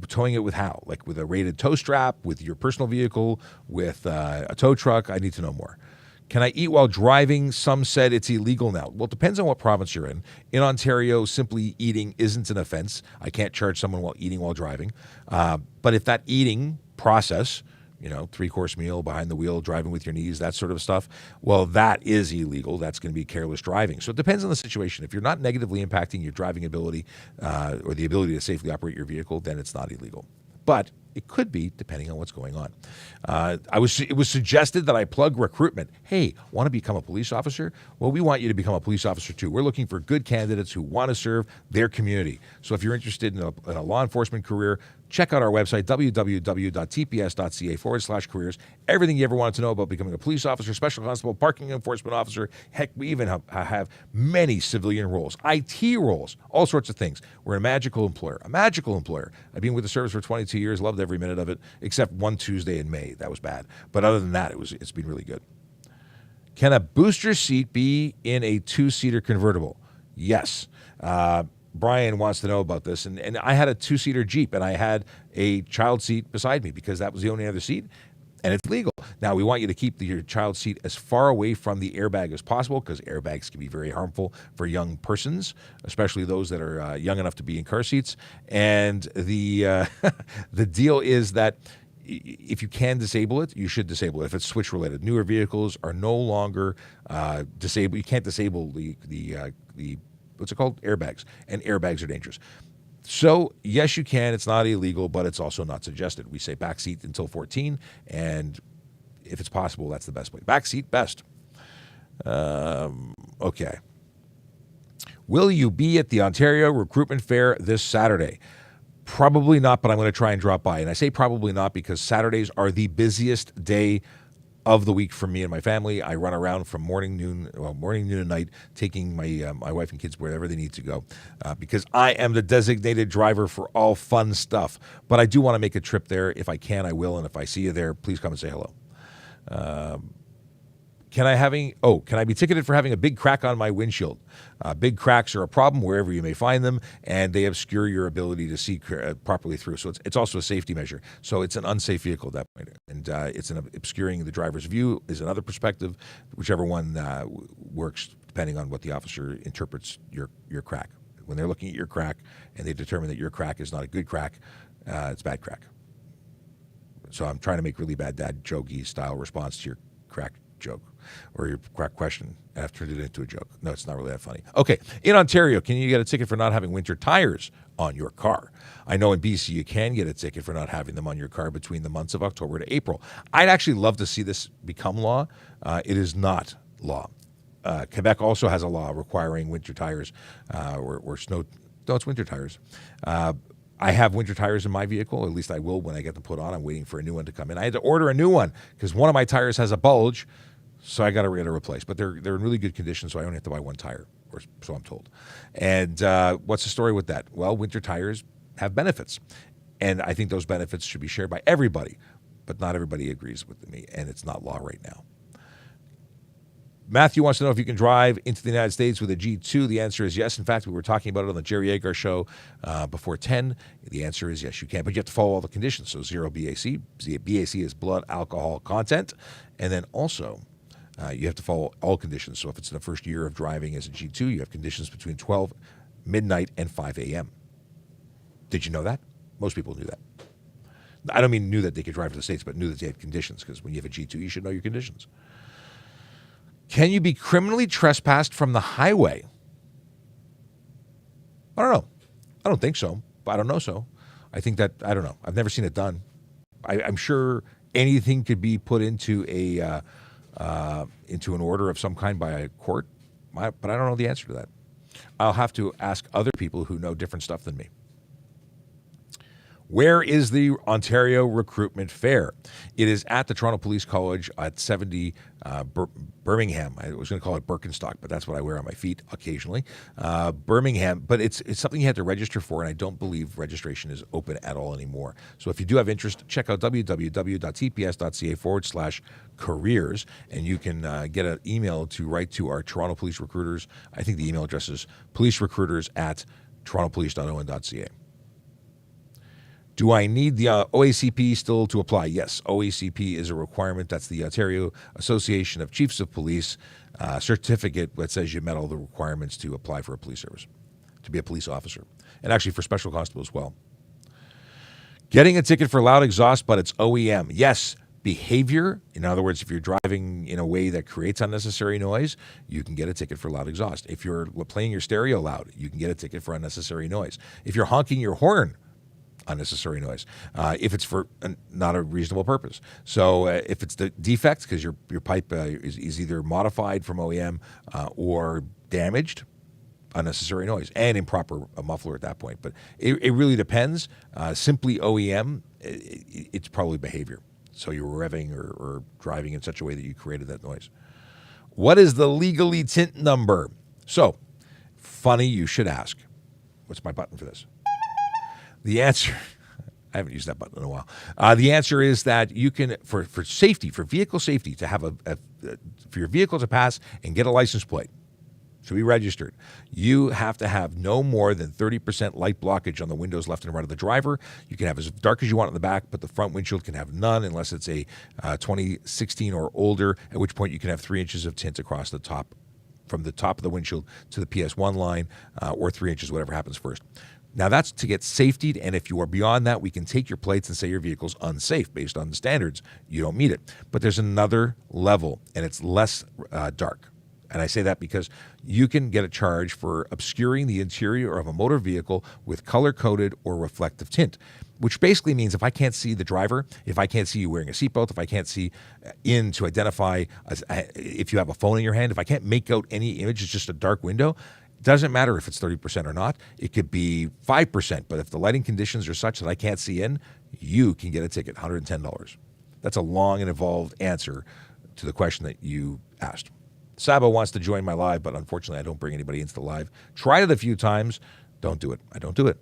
Towing it with how? Like with a rated tow strap, with your personal vehicle, with a tow truck? I need to know more. Can I eat while driving? Some said it's illegal now. Well, it depends on what province you're in. In Ontario, simply eating isn't an offense. I can't charge someone while eating while driving. But if that eating process, 3-course meal, behind the wheel, driving with your knees, that sort of stuff, well, that is illegal. That's going to be careless driving. So it depends on the situation. If you're not negatively impacting your driving ability or the ability to safely operate your vehicle, then it's not illegal. But it could be, depending on what's going on. It was suggested that I plug recruitment. Hey, want to become a police officer? Well, we want you to become a police officer too. We're looking for good candidates who want to serve their community. So if you're interested in a law enforcement career, check out our website, www.tps.ca/careers. Everything you ever wanted to know about becoming a police officer, special constable, parking enforcement officer. Heck, we even have many civilian roles, IT roles, all sorts of things. We're a magical employer. I've been with the service for 22 years, loved every minute of it, except one Tuesday in May. That was bad. But other than that, it's been really good. Can a booster seat be in a 2-seater convertible? Yes. Brian wants to know about this. And I had a 2-seater Jeep, and I had a child seat beside me because that was the only other seat, and it's legal. Now, we want you to keep your child seat as far away from the airbag as possible because airbags can be very harmful for young persons, especially those that are young enough to be in car seats. And the the deal is that if you can disable it, you should disable it. If it's switch related, newer vehicles are no longer disabled. You can't disable the what's it called? Airbags. And airbags are dangerous. So, yes, you can. It's not illegal, but it's also not suggested. We say backseat until 14, and if it's possible, that's the best way. Backseat, best. Okay. Will you be at the Ontario Recruitment Fair this Saturday? Probably not, but I'm going to try and drop by. And I say probably not because Saturdays are the busiest day of the week for me and my family. I run around from morning, noon, and night, taking my wife and kids wherever they need to go because I am the designated driver for all fun stuff. But I do want to make a trip there. If I can, I will. And if I see you there, please come and say hello. Can I be ticketed for having a big crack on my windshield? Big cracks are a problem wherever you may find them, and they obscure your ability to see properly through. So it's also a safety measure. So it's an unsafe vehicle at that point. And it's obscuring the driver's view is another perspective, whichever one works depending on what the officer interprets your crack. When they're looking at your crack and they determine that your crack is not a good crack, it's bad crack. So I'm trying to make really bad dad jokey style response to your crack joke or your crack question, and I've turned it into a joke. No, it's not really that funny. Okay, in Ontario, can you get a ticket for not having winter tires on your car? I know in BC you can get a ticket for not having them on your car between the months of October to April. I'd actually love to see this become law. It is not law. Quebec also has a law requiring winter tires or snow. No, it's winter tires. I have winter tires in my vehicle, or at least I will when I get them put on. I'm waiting for a new one to come in. I had to order a new one because one of my tires has a bulge, so I got to get a replace. But they're in really good condition, so I only have to buy one tire, or so I'm told. And what's the story with that? Well, winter tires have benefits, and I think those benefits should be shared by everybody, but not everybody agrees with me, and it's not law right now. Matthew wants to know if you can drive into the United States with a G2. The answer is yes. In fact, we were talking about it on the Jerry Agar Show before 10. The answer is yes, you can, but you have to follow all the conditions. So 0 BAC. BAC is blood alcohol content. And then also, you have to follow all conditions. So if it's in the first year of driving as a G2, you have conditions between 12 midnight and 5 a.m. Did you know that? Most people knew that. I don't mean knew that they could drive to the States, but knew that they had conditions, because when you have a G2, you should know your conditions. Can you be criminally trespassed from the highway? I don't know. I don't think so, but I don't know so. I think that, I don't know. I've never seen it done. I'm sure anything could be put into into an order of some kind by a court, but I don't know the answer to that. I'll have to ask other people who know different stuff than me. Where is the Ontario Recruitment Fair? It is at the Toronto Police College at 70 Birmingham. I was going to call it Birkenstock, but that's what I wear on my feet occasionally. Birmingham, but it's something you have to register for, and I don't believe registration is open at all anymore. So if you do have interest, check out www.tps.ca/careers, and you can get an email to write to our Toronto Police recruiters. I think the email address is policerecruiters@torontopolice.on.ca. Do I need the OACP still to apply? Yes, OACP is a requirement. That's the Ontario Association of Chiefs of Police certificate that says you met all the requirements to apply for a police service, to be a police officer, and actually for special constable as well. Getting a ticket for loud exhaust, but it's OEM. Yes, behavior. In other words, if you're driving in a way that creates unnecessary noise, you can get a ticket for loud exhaust. If you're playing your stereo loud, you can get a ticket for unnecessary noise. If you're honking your horn, unnecessary noise, if it's for not a reasonable purpose. So if it's the defect, because your pipe is either modified from OEM or damaged, unnecessary noise, and improper muffler at that point. But it really depends. Simply OEM, it's probably behavior. So you were revving or driving in such a way that you created that noise. What is the legally tint number? So, funny you should ask. What's my button for this? The answer, I haven't used that button in a while. The answer is that you can, for safety, for vehicle safety, to have for your vehicle to pass and get a license plate, to be registered, you have to have no more than 30% light blockage on the windows left and right of the driver. You can have as dark as you want in the back, but the front windshield can have none unless it's a 2016 or older, at which point you can have 3 inches of tint across the top, from the top of the windshield to the PS1 line, or 3 inches, whatever happens first. Now, that's to get safetied, and if you are beyond that, we can take your plates and say your vehicle's unsafe based on the standards. You don't meet it. But there's another level, and it's less dark. And I say that because you can get a charge for obscuring the interior of a motor vehicle with color-coded or reflective tint, which basically means if I can't see the driver, if I can't see you wearing a seatbelt, if I can't see in to identify if you have a phone in your hand, if I can't make out any image, it's just a dark window. Doesn't matter if it's 30% or not. It could be 5%, but if the lighting conditions are such that I can't see in, you can get a ticket, $110. That's a long and involved answer to the question that you asked. Sabo wants to join my live, but unfortunately I don't bring anybody into the live. Tried it a few times. Don't do it. I don't do it.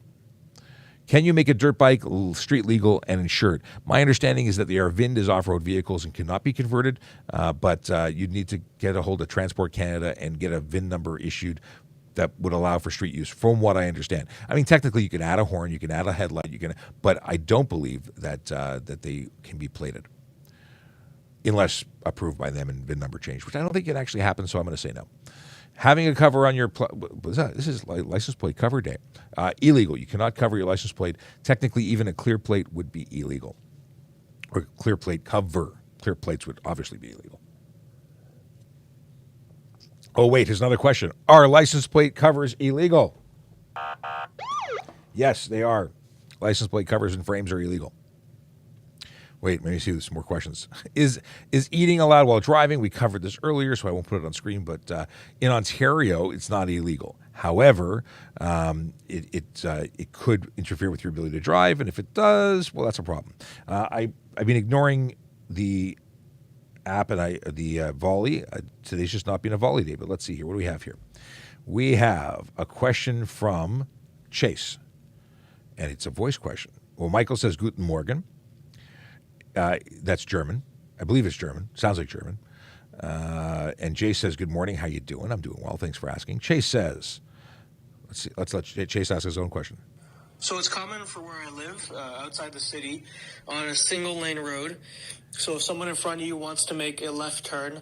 Can you make a dirt bike street legal and insured? My understanding is that they are VINed as off-road vehicles and cannot be converted, but you'd need to get a hold of Transport Canada and get a VIN number issued that would allow for street use, from what I understand. I mean, technically, you can add a horn, you can add a headlight, but I don't believe that that they can be plated unless approved by them and VIN number changed, which I don't think can actually happen, so I'm going to say no. Having a cover on your this is license plate cover day. Illegal. You cannot cover your license plate. Technically, even a clear plate would be illegal. Or clear plate cover. Clear plates would obviously be illegal. Oh, wait, here's another question. Are license plate covers illegal? Yes, they are. License plate covers and frames are illegal. Wait, let me see. There's some more questions. Is eating allowed while driving? We covered this earlier, so I won't put it on screen. But in Ontario, it's not illegal. However, it could interfere with your ability to drive, and if it does, well, that's a problem. I've been ignoring the app and the volley. Today's just not been a volley day, but let's see here. What do we have here? We have a question from Chase, and it's a voice question. Well, Michael says, Guten Morgen. That's German. I believe it's German. Sounds like German. And Jay says, good morning. How you doing? I'm doing well. Thanks for asking. Chase says, let's let Chase ask his own question. So it's common for where I live, outside the city, on a single lane road. So if someone in front of you wants to make a left turn,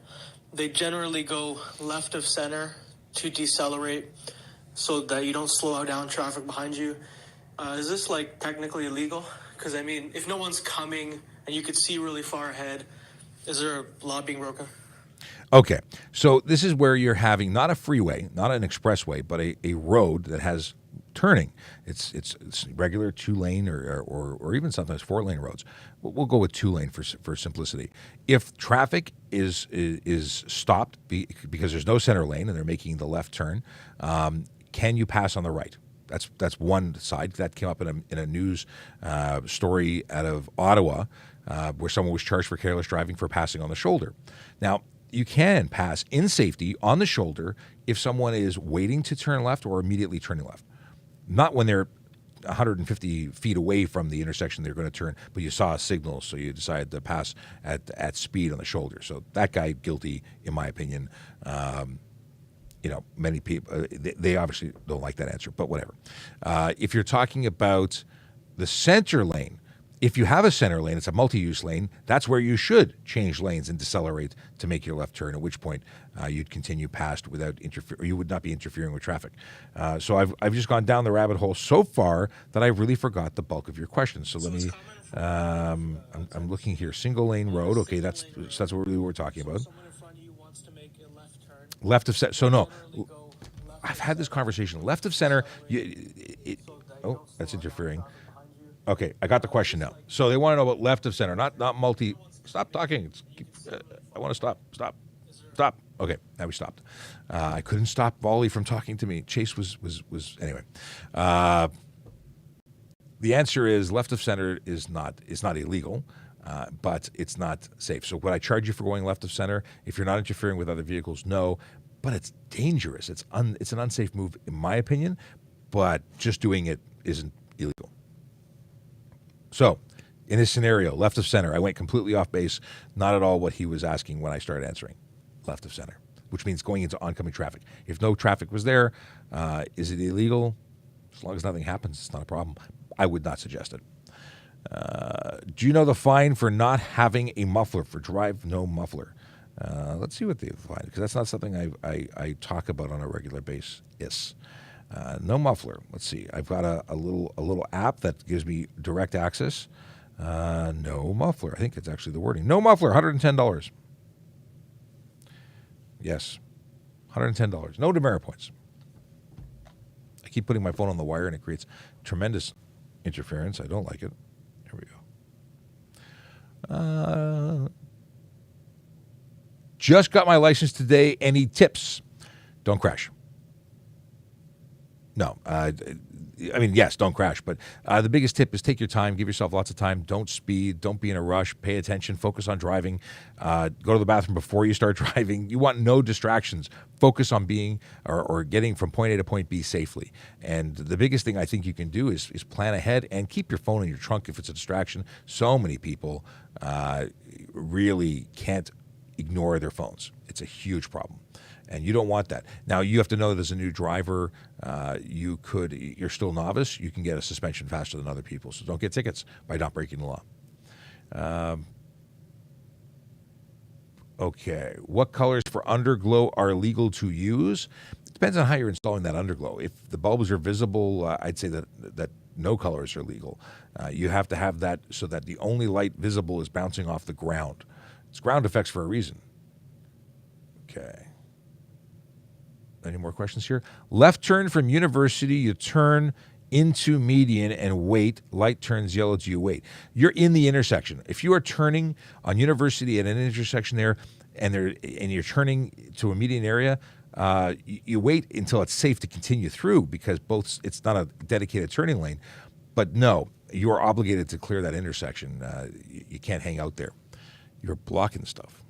they generally go left of center to decelerate so that you don't slow down traffic behind you. Is this like technically illegal? Because I mean, if no one's coming and you could see really far ahead, is there a law being broken? Okay, so this is where you're having not a freeway, not an expressway, but a road that has turning. It's regular 2-lane or even sometimes 4-lane roads. We'll go with 2-lane for simplicity. If traffic is stopped because there's no center lane and they're making the left turn, can you pass on the right? That's one side. That came up in a news story out of Ottawa where someone was charged for careless driving for passing on the shoulder. Now, you can pass in safety on the shoulder if someone is waiting to turn left or immediately turning left. Not when they're 150 feet away from the intersection they're going to turn, but you saw a signal, so you decided to pass at speed on the shoulder. So that guy guilty, in my opinion. Many people, they obviously don't like that answer, but whatever. If you're talking about the center lane, if you have a center lane, it's a multi-use lane, that's where you should change lanes and decelerate to make your left turn, at which point you'd continue past without you would not be interfering with traffic. So I've just gone down the rabbit hole so far that I really forgot the bulk of your questions. So let me, I'm looking here, single lane road. Okay, that's what we were talking about. Left of center. So no, I've had this conversation. Left of center. That's interfering. Okay, I got the question now. So they want to know about left of center, not multi. Stop talking. I want to stop. Stop. Okay, now we stopped. I couldn't stop Volley from talking to me. Chase was anyway. The answer is left of center is not illegal. But it's not safe. So would I charge you for going left of center? If you're not interfering with other vehicles, no. But it's dangerous. It's an unsafe move, in my opinion. But just doing it isn't illegal. So, in this scenario, left of center, I went completely off base. Not at all what he was asking when I started answering. Left of center, which means going into oncoming traffic. If no traffic was there, is it illegal? As long as nothing happens, it's not a problem. I would not suggest it. Do you know the fine for not having a muffler, for drive no muffler? Let's see what they fine, because that's not something I talk about on a regular basis. No muffler. Let's see. I've got a little app that gives me direct access. No muffler. I think it's actually the wording. No muffler. $110. Yes, $110. No demerit points. I keep putting my phone on the wire, and it creates tremendous interference. I don't like it. Here we go. Just got my license today. Any tips? Don't crash. No. I mean, yes, don't crash, but the biggest tip is take your time, give yourself lots of time. Don't speed, don't be in a rush, pay attention, focus on driving, go to the bathroom before you start driving. You want no distractions. Focus on being or getting from point A to point B safely. And the biggest thing I think you can do is plan ahead and keep your phone in your trunk if it's a distraction. So many people really can't ignore their phones. It's a huge problem. And you don't want that. Now, you have to know that as a new driver, you're still novice, you can get a suspension faster than other people. So don't get tickets by not breaking the law. Okay. What colors for underglow are legal to use? It depends on how you're installing that underglow. If the bulbs are visible, I'd say that no colors are legal. You have to have that so that the only light visible is bouncing off the ground. It's ground effects for a reason. Okay. Any more questions here? Left turn from University, you turn into median and wait. Light turns yellow, do you wait? You're in the intersection. If you are turning on University at an intersection there, and you're turning to a median area, you wait until it's safe to continue through because it's not a dedicated turning lane. But no, you are obligated to clear that intersection. You can't hang out there. You're blocking stuff.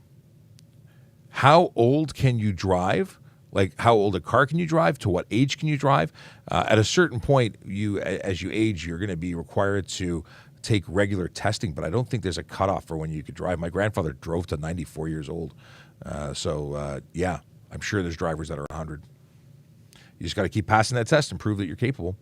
How old can you drive? Like how old a car can you drive? To what age can you drive? At a certain point, as you age, you're going to be required to take regular testing, but I don't think there's a cutoff for when you could drive. My grandfather drove to 94 years old. Yeah, I'm sure there's drivers that are 100. You just got to keep passing that test and prove that you're capable.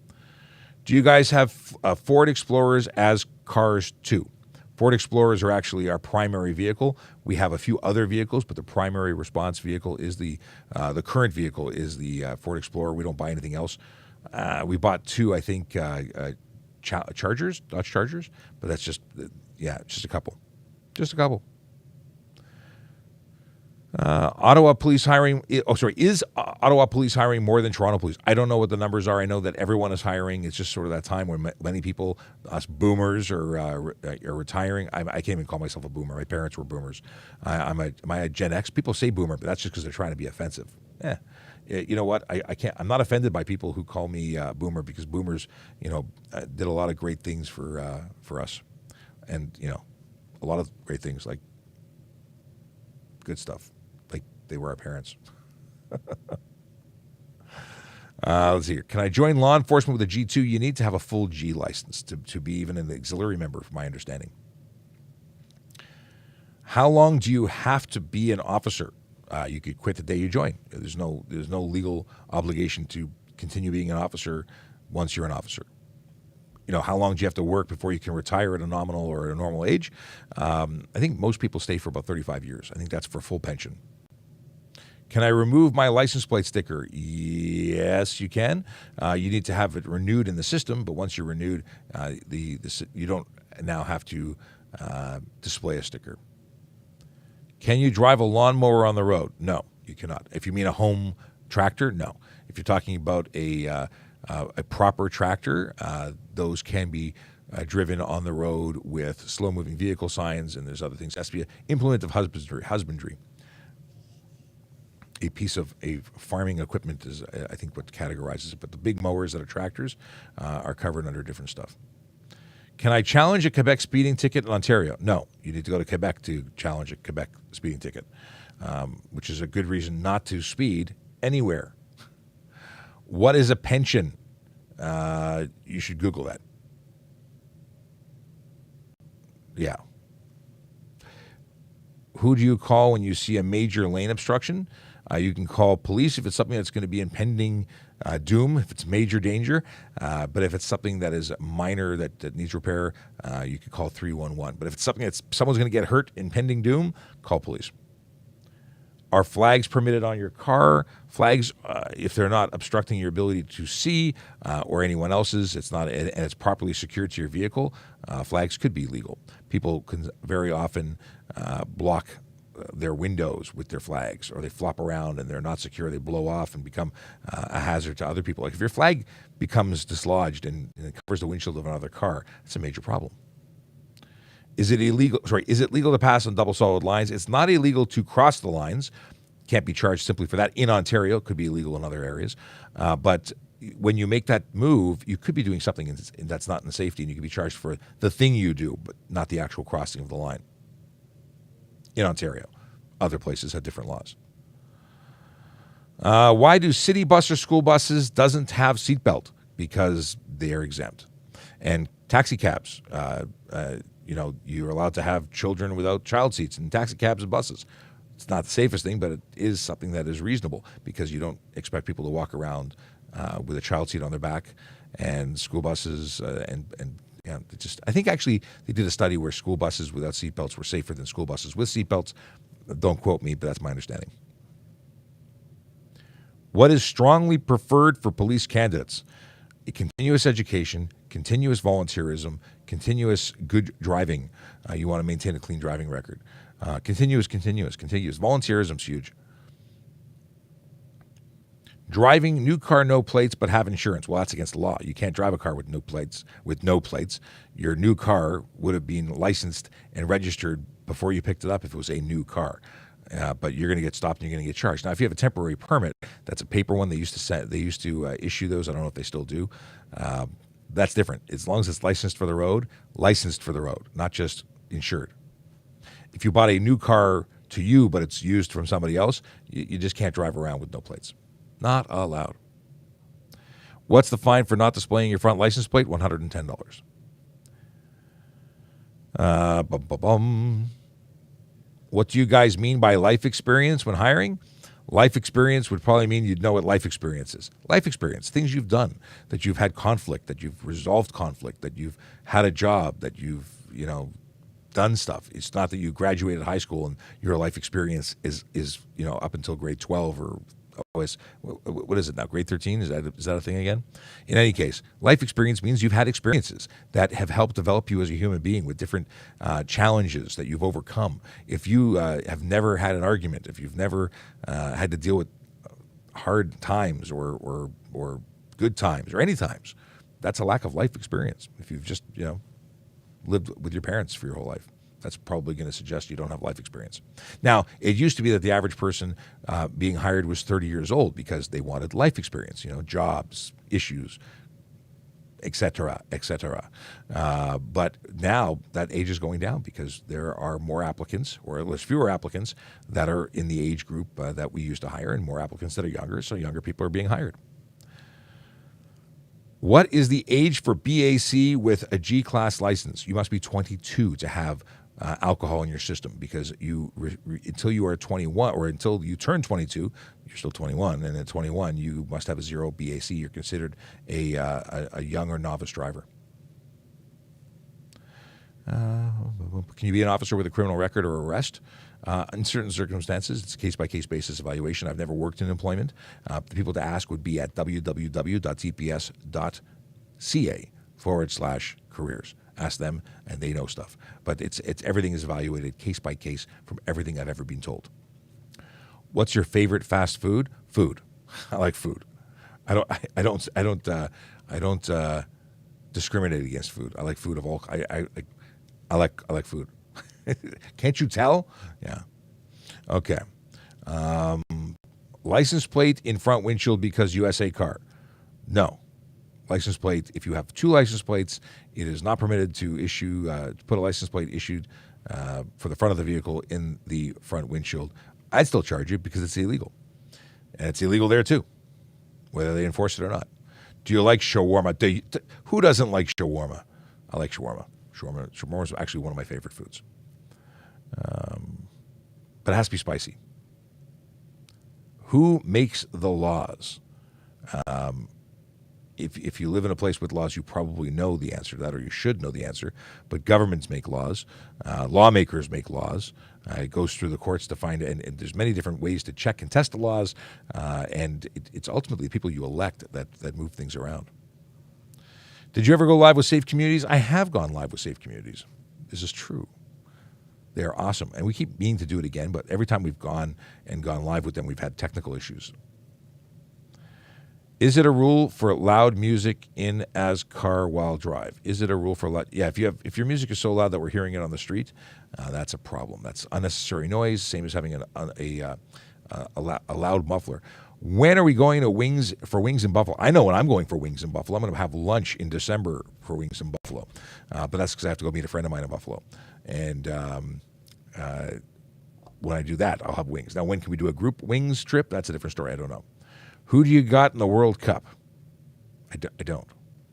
Do you guys have Ford Explorers as cars too? Ford Explorers are actually our primary vehicle. We have a few other vehicles, but the primary response vehicle is the current vehicle is the Ford Explorer. We don't buy anything else. We bought two, I think, Chargers, Dodge Chargers, but that's just a couple. Just a couple. Ottawa police hiring. Is Ottawa police hiring more than Toronto police? I don't know what the numbers are. I know that everyone is hiring. It's just sort of that time when many people, us boomers, are retiring. I can't even call myself a boomer. My parents were boomers. Am I a Gen X? People say boomer, but that's just because they're trying to be offensive. You know what? I can't. I'm not offended by people who call me boomer because boomers, did a lot of great things for us, and a lot of great things like good stuff. They were our parents. Let's see here. Can I join law enforcement with a G2? You need to have a full G license to be even an auxiliary member, from my understanding. How long do you have to be an officer? You could quit the day you join. There's no legal obligation to continue being an officer once you're an officer. How long do you have to work before you can retire at a nominal or a normal age? I think most people stay for about 35 years. I think that's for full pension. Can I remove my license plate sticker? Yes, you can. You need to have it renewed in the system, but once you're renewed, you don't now have to display a sticker. Can you drive a lawnmower on the road? No, you cannot. If you mean a home tractor, no. If you're talking about a proper tractor, those can be driven on the road with slow-moving vehicle signs, and there's other things. It has to be an implement of husbandry. A piece of farming equipment is, I think, what categorizes it. But the big mowers that are tractors are covered under different stuff. Can I challenge a Quebec speeding ticket in Ontario? No. You need to go to Quebec to challenge a Quebec speeding ticket, which is a good reason not to speed anywhere. What is a pension? You should Google that. Yeah. Who do you call when you see a major lane obstruction? You can call police if it's something that's going to be impending doom, if it's major danger. But if it's something that is minor that needs repair, you could call 311. But if it's something that's someone's going to get hurt, impending doom, call police. Are flags permitted on your car? Flags, if they're not obstructing your ability to see or anyone else's, and it's properly secured to your vehicle, flags could be legal. People can very often block their windows with their flags, or they flop around and they're not secure. They blow off and become a hazard to other people. Like if your flag becomes dislodged and it covers the windshield of another car, it's a major problem. Is it legal to pass on double solid lines? It's not illegal to cross the lines. Can't be charged simply for that in Ontario. It could be illegal in other areas. But when you make that move, you could be doing something that's not in safety, and you could be charged for the thing you do, but not the actual crossing of the line. In Ontario, other places have different laws. Why do city bus or school buses doesn't have seatbelt? Because they are exempt. And taxi cabs, you're allowed to have children without child seats in taxi cabs and buses. It's not the safest thing, but it is something that is reasonable because you don't expect people to walk around with a child seat on their back. And school buses I think actually they did a study where school buses without seatbelts were safer than school buses with seatbelts. Don't quote me, but that's my understanding. What is strongly preferred for police candidates? Continuous education, continuous volunteerism, continuous good driving. You want to maintain a clean driving record. Continuous. Volunteerism's huge. Driving new car, no plates, but have insurance. Well, that's against the law. You can't drive a car with no plates. Your new car would have been licensed and registered before you picked it up if it was a new car. But you're going to get stopped and you're going to get charged. Now, if you have a temporary permit, that's a paper one. They used to issue those. I don't know if they still do. That's different. As long as it's licensed for the road, not just insured. If you bought a new car to you, but it's used from somebody else, you just can't drive around with no plates. Not allowed. What's the fine for not displaying your front license plate? $110. What do you guys mean by life experience when hiring? Life experience would probably mean you'd know what life experience is. Life experience, things you've done, that you've had conflict, that you've resolved conflict, that you've had a job, that you've, done stuff. It's not that you graduated high school and your life experience is up until grade 12 or what is it now? Grade 13? Is that a thing again? In any case, life experience means you've had experiences that have helped develop you as a human being with different challenges that you've overcome. If you have never had an argument, if you've never had to deal with hard times or good times or any times, that's a lack of life experience. If you've just lived with your parents for your whole life, that's probably going to suggest you don't have life experience. Now, it used to be that the average person being hired was 30 years old because they wanted life experience, jobs, issues, etc., etc. But now that age is going down because there are more applicants, or at least fewer applicants, that are in the age group that we used to hire, and more applicants that are younger, so younger people are being hired. What is the age for BAC with a G-class license? You must be 22 to have alcohol in your system because until you are 21 or until you turn 22, you're still 21, and at 21 you must have a 0 BAC. You're considered a young or novice driver. Can you be an officer with a criminal record or arrest? In certain circumstances, it's a case-by-case basis evaluation. I've never worked in employment. The people to ask would be at www.tps.ca/careers. Ask them, and they know stuff. But it's everything is evaluated case-by-case from everything I've ever been told. What's your favorite fast food? Food. I like food. I don't discriminate against food. I like food of all. I like food. Can't you tell? Yeah. Okay. License plate in front windshield because USA car. No. License plate, if you have two license plates, it is not permitted to issue, to put a license plate issued for the front of the vehicle in the front windshield. I'd still charge you because it's illegal. And it's illegal there too, whether they enforce it or not. Do you like shawarma? Who doesn't like shawarma? I like shawarma. Shawarma is actually one of my favorite foods. But it has to be spicy. Who makes the laws? If you live in a place with laws, you probably know the answer to that, or you should know the answer. But governments make laws. Lawmakers make laws. It goes through the courts to find, and there's many different ways to check and test the laws. And it's ultimately the people you elect that move things around. Did you ever go live with Safe Communities? I have gone live with Safe Communities. This is true. They are awesome. And we keep meaning to do it again, but every time we've gone live with them, we've had technical issues. Is it a rule for loud music in as car while drive? Is it a rule for loud? Yeah, if your music is so loud that we're hearing it on the street, that's a problem. That's unnecessary noise, same as having a loud muffler. When are we going to Wings in Buffalo? I know when I'm going for Wings in Buffalo. I'm going to have lunch in December for Wings in Buffalo. But that's because I have to go meet a friend of mine in Buffalo. And when I do that, I'll have wings. Now, when can we do a group wings trip? That's a different story. I don't know. Who do you got in the World Cup? I don't.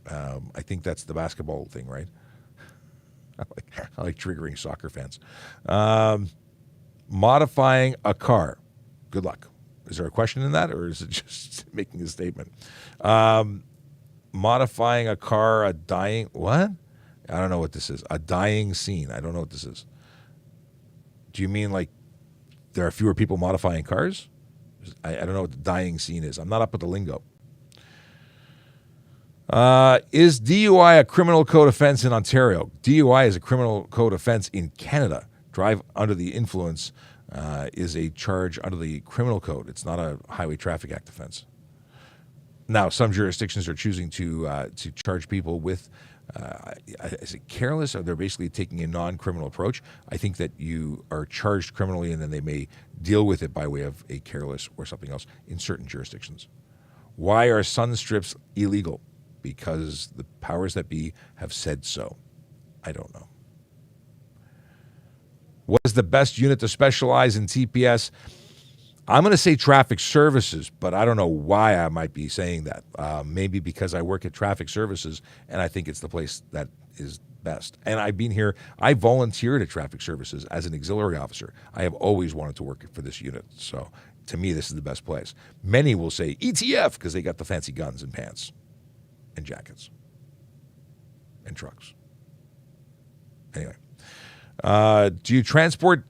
I think that's the basketball thing, right? I like triggering soccer fans. Modifying a car. Good luck. Is there a question in that, or is it just making a statement? Modifying a car, a dying... What? I don't know what this is. A dying scene. I don't know what this is. Do you mean like there are fewer people modifying cars? I don't know what the dying scene is. I'm not up with the lingo. Is DUI a criminal code offense in Ontario? DUI is a criminal code offense in Canada. Drive under the influence is a charge under the criminal code. It's not a Highway Traffic Act offense. Now, some jurisdictions are choosing to charge people with, is it careless, or they're basically taking a non-criminal approach. I think that you are charged criminally and then they may deal with it by way of a careless or something else in certain jurisdictions. Why are sun strips illegal? Because the powers that be have said so. I don't know. What is the best unit to specialize in TPS? I'm going to say traffic services, but I don't know why I might be saying that. Maybe because I work at traffic services and I think it's the place that is best. And I've been here. I volunteered at traffic services as an auxiliary officer. I have always wanted to work for this unit. So to me, this is the best place. Many will say ETF because they got the fancy guns and pants and jackets and trucks. Anyway. Do you transport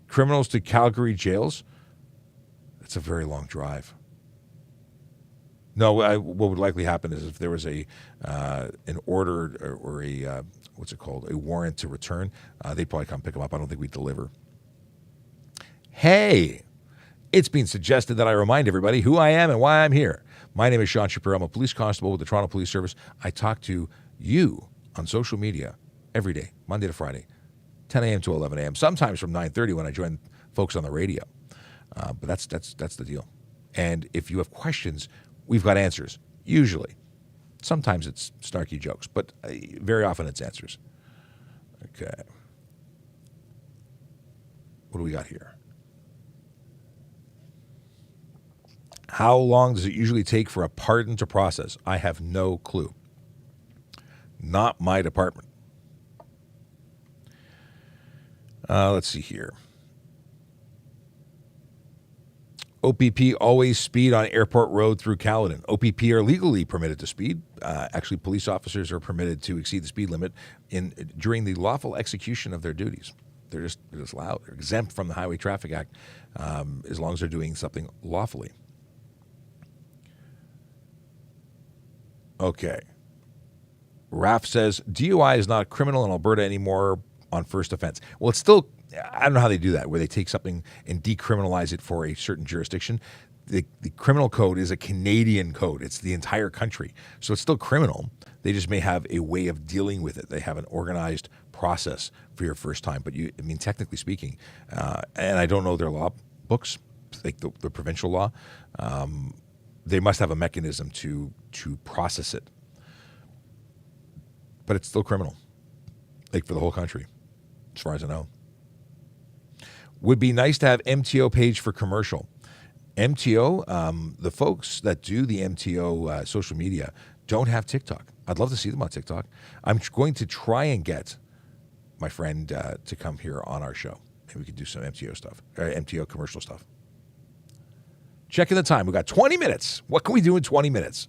criminals to Calgary jails? That's a very long drive. No, what would likely happen is if there was an order or a what's it called, a warrant to return, they'd probably come pick them up. I don't think we'd deliver. Hey, it's been suggested that I remind everybody who I am and why I'm here. My name is Sean Shapiro. I'm a police constable with the Toronto Police Service. I talk to you on social media every day, Monday to Friday. 10 a.m. to 11 a.m., sometimes from 9:30 when I join folks on the radio. But that's the deal. And if you have questions, we've got answers, usually. Sometimes it's snarky jokes, but very often it's answers. Okay. What do we got here? How long does it usually take for a pardon to process? I have no clue. Not my department. Let's see here. OPP always speed on Airport Road through Caledon. OPP are legally permitted to speed. Actually, police officers are permitted to exceed the speed limit during the lawful execution of their duties. They're just allowed. They're exempt from the Highway Traffic Act as long as they're doing something lawfully. Okay. Raf says, DUI is not criminal in Alberta anymore on first offense. Well, it's still, I don't know how they do that, where they take something and decriminalize it for a certain jurisdiction. The criminal code is a Canadian code. It's the entire country. So it's still criminal. They just may have a way of dealing with it. They have an organized process for your first time. But technically speaking, and I don't know their law books, like the provincial law, they must have a mechanism to process it. But it's still criminal, like for the whole country, as far as I know. Would be nice to have MTO page for commercial. MTO, the folks that do the MTO social media don't have TikTok. I'd love to see them on TikTok. I'm going to try and get my friend to come here on our show. Maybe we could do some MTO stuff, MTO commercial stuff. Checking the time. We got 20 minutes. What can we do in 20 minutes?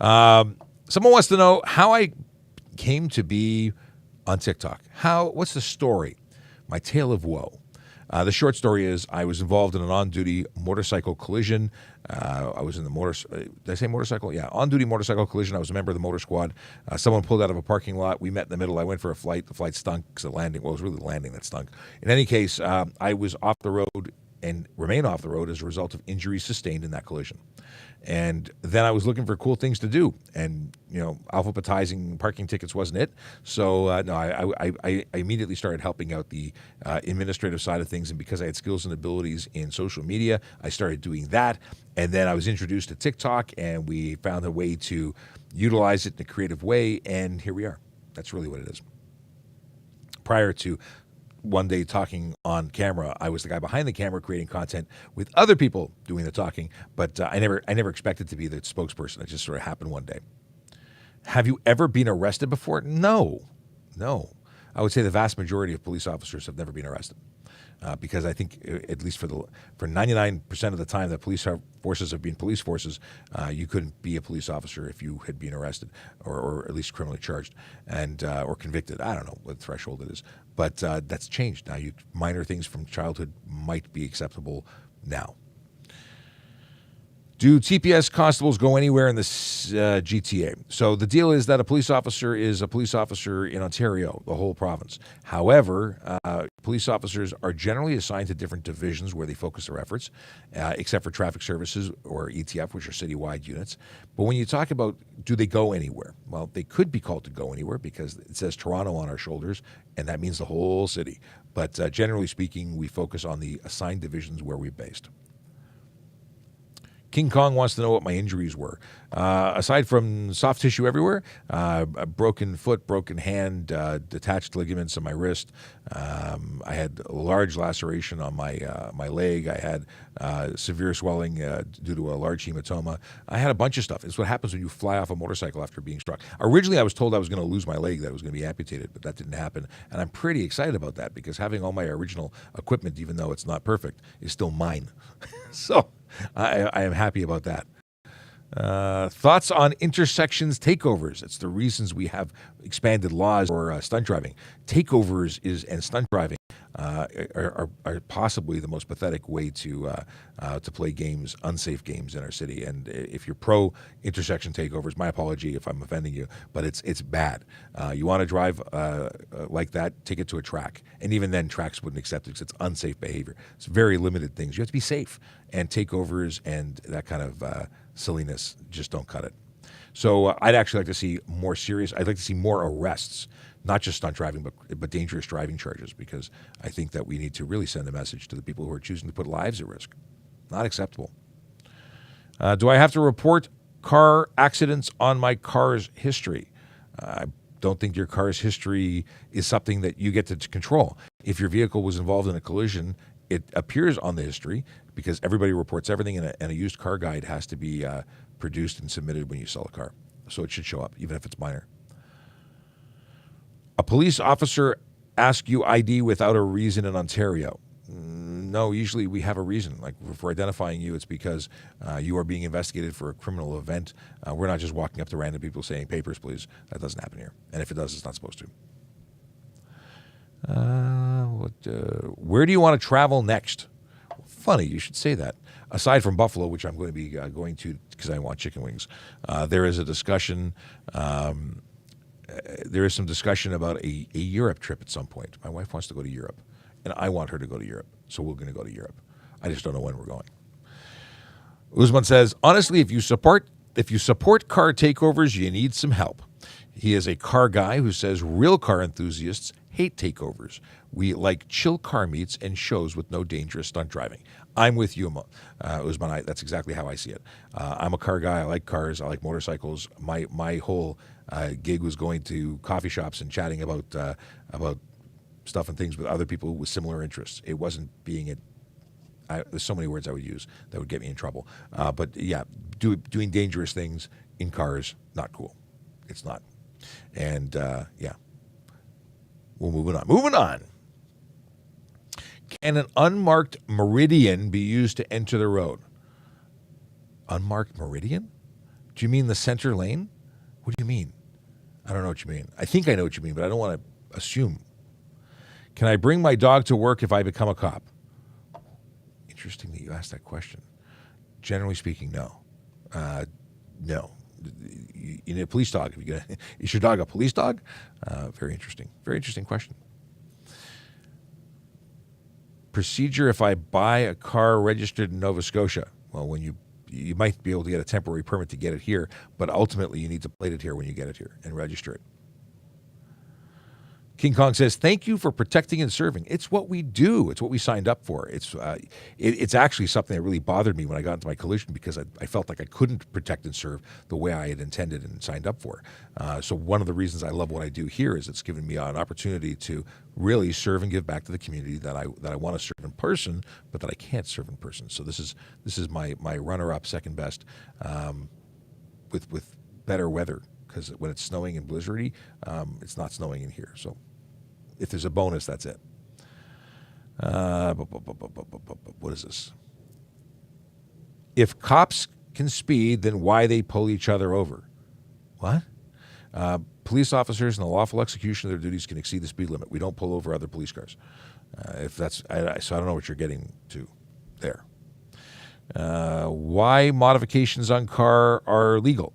Someone wants to know how I came to be on TikTok. What's the story? My tale of woe. The short story is I was involved in an on-duty motorcycle collision. I was in the did I say motorcycle? Yeah, on-duty motorcycle collision. I was a member of the motor squad. Someone pulled out of a parking lot. We met in the middle. I went for a flight. The flight stunk because the landing, well, it was really the landing that stunk. In any case, I was off the road and remain off the road as a result of injuries sustained in that collision. And then I was looking for cool things to do, and alphabetizing parking tickets wasn't it. So no, I immediately started helping out the administrative side of things, and because I had skills and abilities in social media, I started doing that. And then I was introduced to TikTok, and we found a way to utilize it in a creative way, and here we are. That's really what it is. Prior to one day talking on camera, I was the guy behind the camera creating content with other people doing the talking, but I never expected to be the spokesperson. It just sort of happened one day. Have you ever been arrested before? No. I would say the vast majority of police officers have never been arrested. Because I think, at least for 99% of the time that police forces have been police forces, you couldn't be a police officer if you had been arrested or at least criminally charged and or convicted. I don't know what threshold it is, but that's changed now. Minor things from childhood might be acceptable now. Do TPS constables go anywhere in the GTA? So the deal is that a police officer is a police officer in Ontario, the whole province. However, police officers are generally assigned to different divisions where they focus their efforts, except for traffic services or ETF, which are citywide units. But when you talk about do they go anywhere? Well, they could be called to go anywhere because it says Toronto on our shoulders, and that means the whole city. But generally speaking, we focus on the assigned divisions where we're based. King Kong wants to know what my injuries were. Aside from soft tissue everywhere, a broken foot, broken hand, detached ligaments in my wrist. I had a large laceration on my leg. I had severe swelling due to a large hematoma. I had a bunch of stuff. It's what happens when you fly off a motorcycle after being struck. Originally, I was told I was going to lose my leg, that it was going to be amputated, but that didn't happen. And I'm pretty excited about that because having all my original equipment, even though it's not perfect, is still mine. So I am happy about that. Thoughts on intersections takeovers? It's the reasons we have expanded laws for stunt driving. Takeovers and stunt driving are possibly the most pathetic way to play games, unsafe games in our city. And if you're pro intersection takeovers, my apology if I'm offending you, but it's bad. You want to drive like that, take it to a track. And even then, tracks wouldn't accept it because it's unsafe behavior. It's very limited things. You have to be safe. And takeovers and that kind of silliness just don't cut it. So I'd actually like to see more serious. I'd like to see more arrests, not just stunt driving, but dangerous driving charges, because I think that we need to really send a message to the people who are choosing to put lives at risk. Not acceptable. Do I have to report car accidents on my car's history? I don't think your car's history is something that you get to control. If your vehicle was involved in a collision, it appears on the history because everybody reports everything, and a used car guide has to be produced and submitted when you sell a car. So it should show up, even if it's minor. A police officer asks you ID without a reason in Ontario. No, usually we have a reason. Like if we're identifying you, it's because you are being investigated for a criminal event. We're not just walking up to random people saying, papers, please. That doesn't happen here. And if it does, it's not supposed to. Where do you want to travel next? Funny, you should say that. Aside from Buffalo, which I'm going to be going to because I want chicken wings, there is a discussion. There is some discussion about a Europe trip at some point. My wife wants to go to Europe, and I want her to go to Europe, so we're going to go to Europe. I just don't know when we're going. Usman says, honestly, if you support car takeovers, you need some help. He is a car guy who says real car enthusiasts hate takeovers. We like chill car meets and shows with no dangerous stunt driving. I'm with you, Usman. That's exactly how I see it. I'm a car guy. I like cars. I like motorcycles. My whole gig was going to coffee shops and chatting about stuff and things with other people with similar interests. It wasn't being it. There's so many words I would use that would get me in trouble. But yeah, doing dangerous things in cars, not cool. It's not. And yeah. We're moving on. Moving on. Can an unmarked meridian be used to enter the road? Unmarked meridian? Do you mean the center lane? What do you mean? I don't know what you mean. I think I know what you mean, but I don't want to assume. Can I bring my dog to work if I become a cop? Interesting that you asked that question. Generally speaking, no. No. You need a police dog. Is your dog a police dog? Very interesting. Very interesting question. Procedure if I buy a car registered in Nova Scotia. Well, when you you might be able to get a temporary permit to get it here, but ultimately you need to plate it here when you get it here and register it. King Kong says, thank you for protecting and serving. It's what we do. It's what we signed up for. It's actually something that really bothered me when I got into my collision because I felt like I couldn't protect and serve the way I had intended and signed up for. So one of the reasons I love what I do here is it's given me an opportunity to really serve and give back to the community that I want to serve in person, but that I can't serve in person. So this is my runner-up, second best, with better weather, because when it's snowing and blizzardy, it's not snowing in here. So if there's a bonus, that's it. What is this? If cops can speed, then why they pull each other over? What? Police officers in the lawful execution of their duties can exceed the speed limit. We don't pull over other police cars. So I don't know what you're getting to there. Why modifications on car are legal?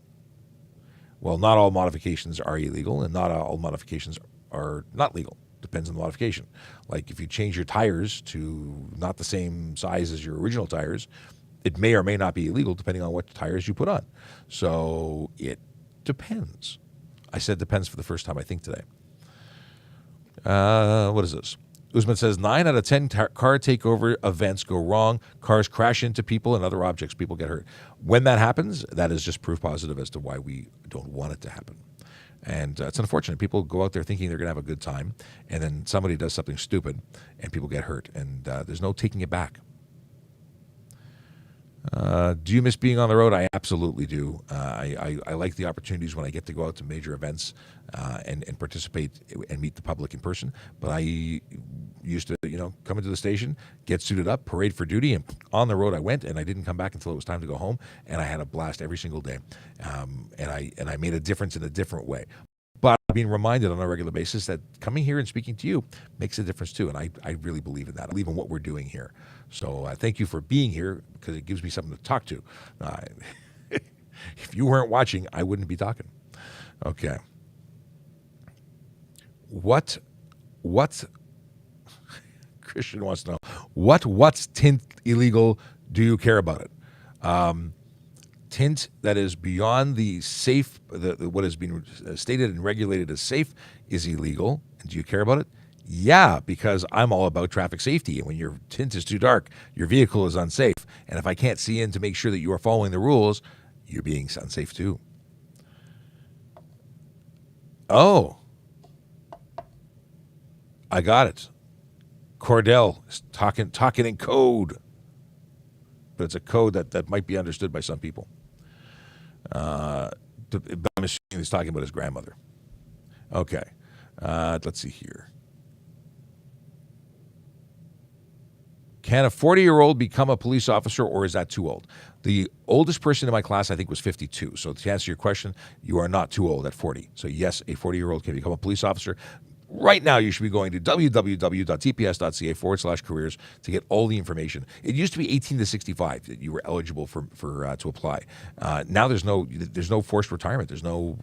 Well, not all modifications are illegal, and not all modifications are not legal. Depends on the modification. Like if you change your tires to not the same size as your original tires, it may or may not be illegal depending on what tires you put on. So it depends. I said depends for the first time, I think, today. What is this? Usman says 9 out of 10 car takeover events go wrong. Cars crash into people and other objects. People get hurt. When that happens, that is just proof positive as to why we don't want it to happen. And it's unfortunate. People go out there thinking they're going to have a good time, and then somebody does something stupid, and people get hurt. And there's no taking it back. Do you miss being on the road? I absolutely do. I like the opportunities when I get to go out to major events and participate and meet the public in person. But I used to, come into the station, get suited up, parade for duty, and on the road I went, and I didn't come back until it was time to go home. And I had a blast every single day, and I made a difference in a different way. But being reminded on a regular basis that coming here and speaking to you makes a difference too, and I really believe in that. I believe in what we're doing here. So thank you for being here, because it gives me something to talk to. If you weren't watching, I wouldn't be talking. Okay. What Christian wants to know, what's tint illegal? Do you care about it? Tint that is beyond the safe, what has been stated and regulated as safe, is illegal. And do you care about it? Yeah, because I'm all about traffic safety. And when your tint is too dark, your vehicle is unsafe. And if I can't see in to make sure that you are following the rules, you're being unsafe too. Oh, I got it. Cordell is talking in code. But it's a code that might be understood by some people. But I'm assuming he's talking about his grandmother. Okay. Let's see here. Can a 40-year-old become a police officer, or is that too old? The oldest person in my class, I think, was 52. So to answer your question, you are not too old at 40. So yes, a 40-year-old can become a police officer. Right now, you should be going to www.tps.ca/careers to get all the information. It used to be 18 to 65 that you were eligible for to apply. Now there's no forced retirement. There's no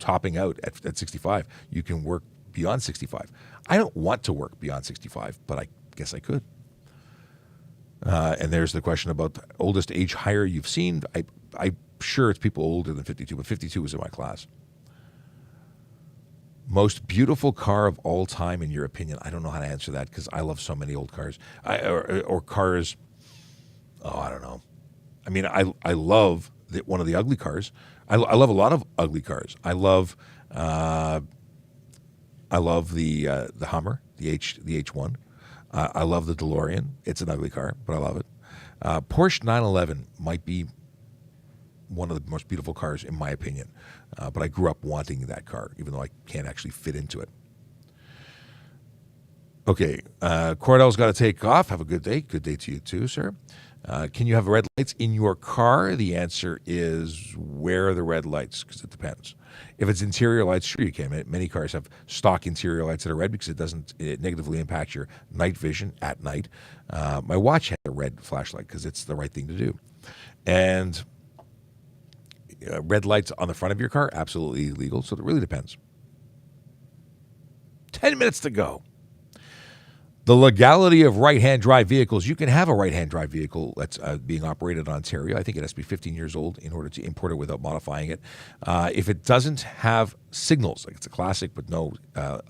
topping out at 65. You can work beyond 65. I don't want to work beyond 65, but I guess I could. And there's the question about the oldest age hire you've seen. I'm sure it's people older than 52, but 52 was in my class. Most beautiful car of all time, in your opinion? I don't know how to answer that because I love so many old cars. Or cars, I don't know. I mean, I love one of the ugly cars. I love a lot of ugly cars. I love the Hummer, the H1. I love the DeLorean. It's an ugly car, but I love it. Porsche 911 might be one of the most beautiful cars, in my opinion. But I grew up wanting that car, even though I can't actually fit into it. Okay, Cordell's got to take off. Have a good day. Good day to you too, sir. Can you have red lights in your car? The answer is, where are the red lights? Because it depends. If it's interior lights, sure you can. Many cars have stock interior lights that are red because it negatively impacts your night vision at night. My watch has a red flashlight because it's the right thing to do. And red lights on the front of your car, absolutely illegal. So it really depends. 10 minutes to go. The legality of right-hand drive vehicles. You can have a right-hand drive vehicle that's being operated in Ontario. I think it has to be 15 years old in order to import it without modifying it. If it doesn't have signals, like it's a classic but no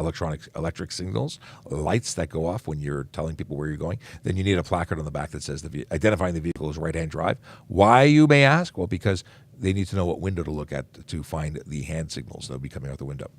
electric signals, lights that go off when you're telling people where you're going, then you need a placard on the back that says identifying the vehicle as right-hand drive. Why, you may ask? Well, because they need to know what window to look at to find the hand signals that will be coming out the window.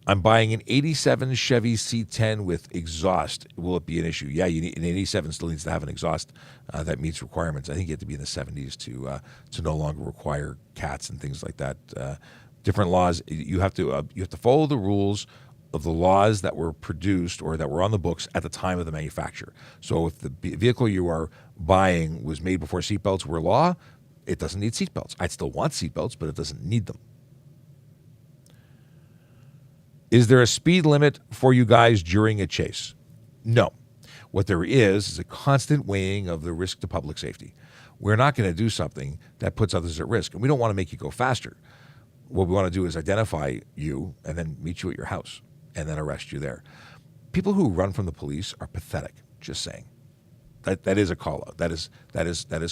I'm buying an 87 Chevy C10 with exhaust. Will it be an issue? Yeah, an 87 still needs to have an exhaust that meets requirements. I think you have to be in the 70s to no longer require cats and things like that. Different laws. You have to follow the rules of the laws that were produced or that were on the books at the time of the manufacture. So if the vehicle you are buying was made before seatbelts were law, it doesn't need seatbelts. I'd still want seatbelts, but it doesn't need them. Is there a speed limit for you guys during a chase? No. What there is a constant weighing of the risk to public safety. We're not going to do something that puts others at risk, and we don't want to make you go faster. What we want to do is identify you and then meet you at your house and then arrest you there. People who run from the police are pathetic, just saying. That is a call out. That is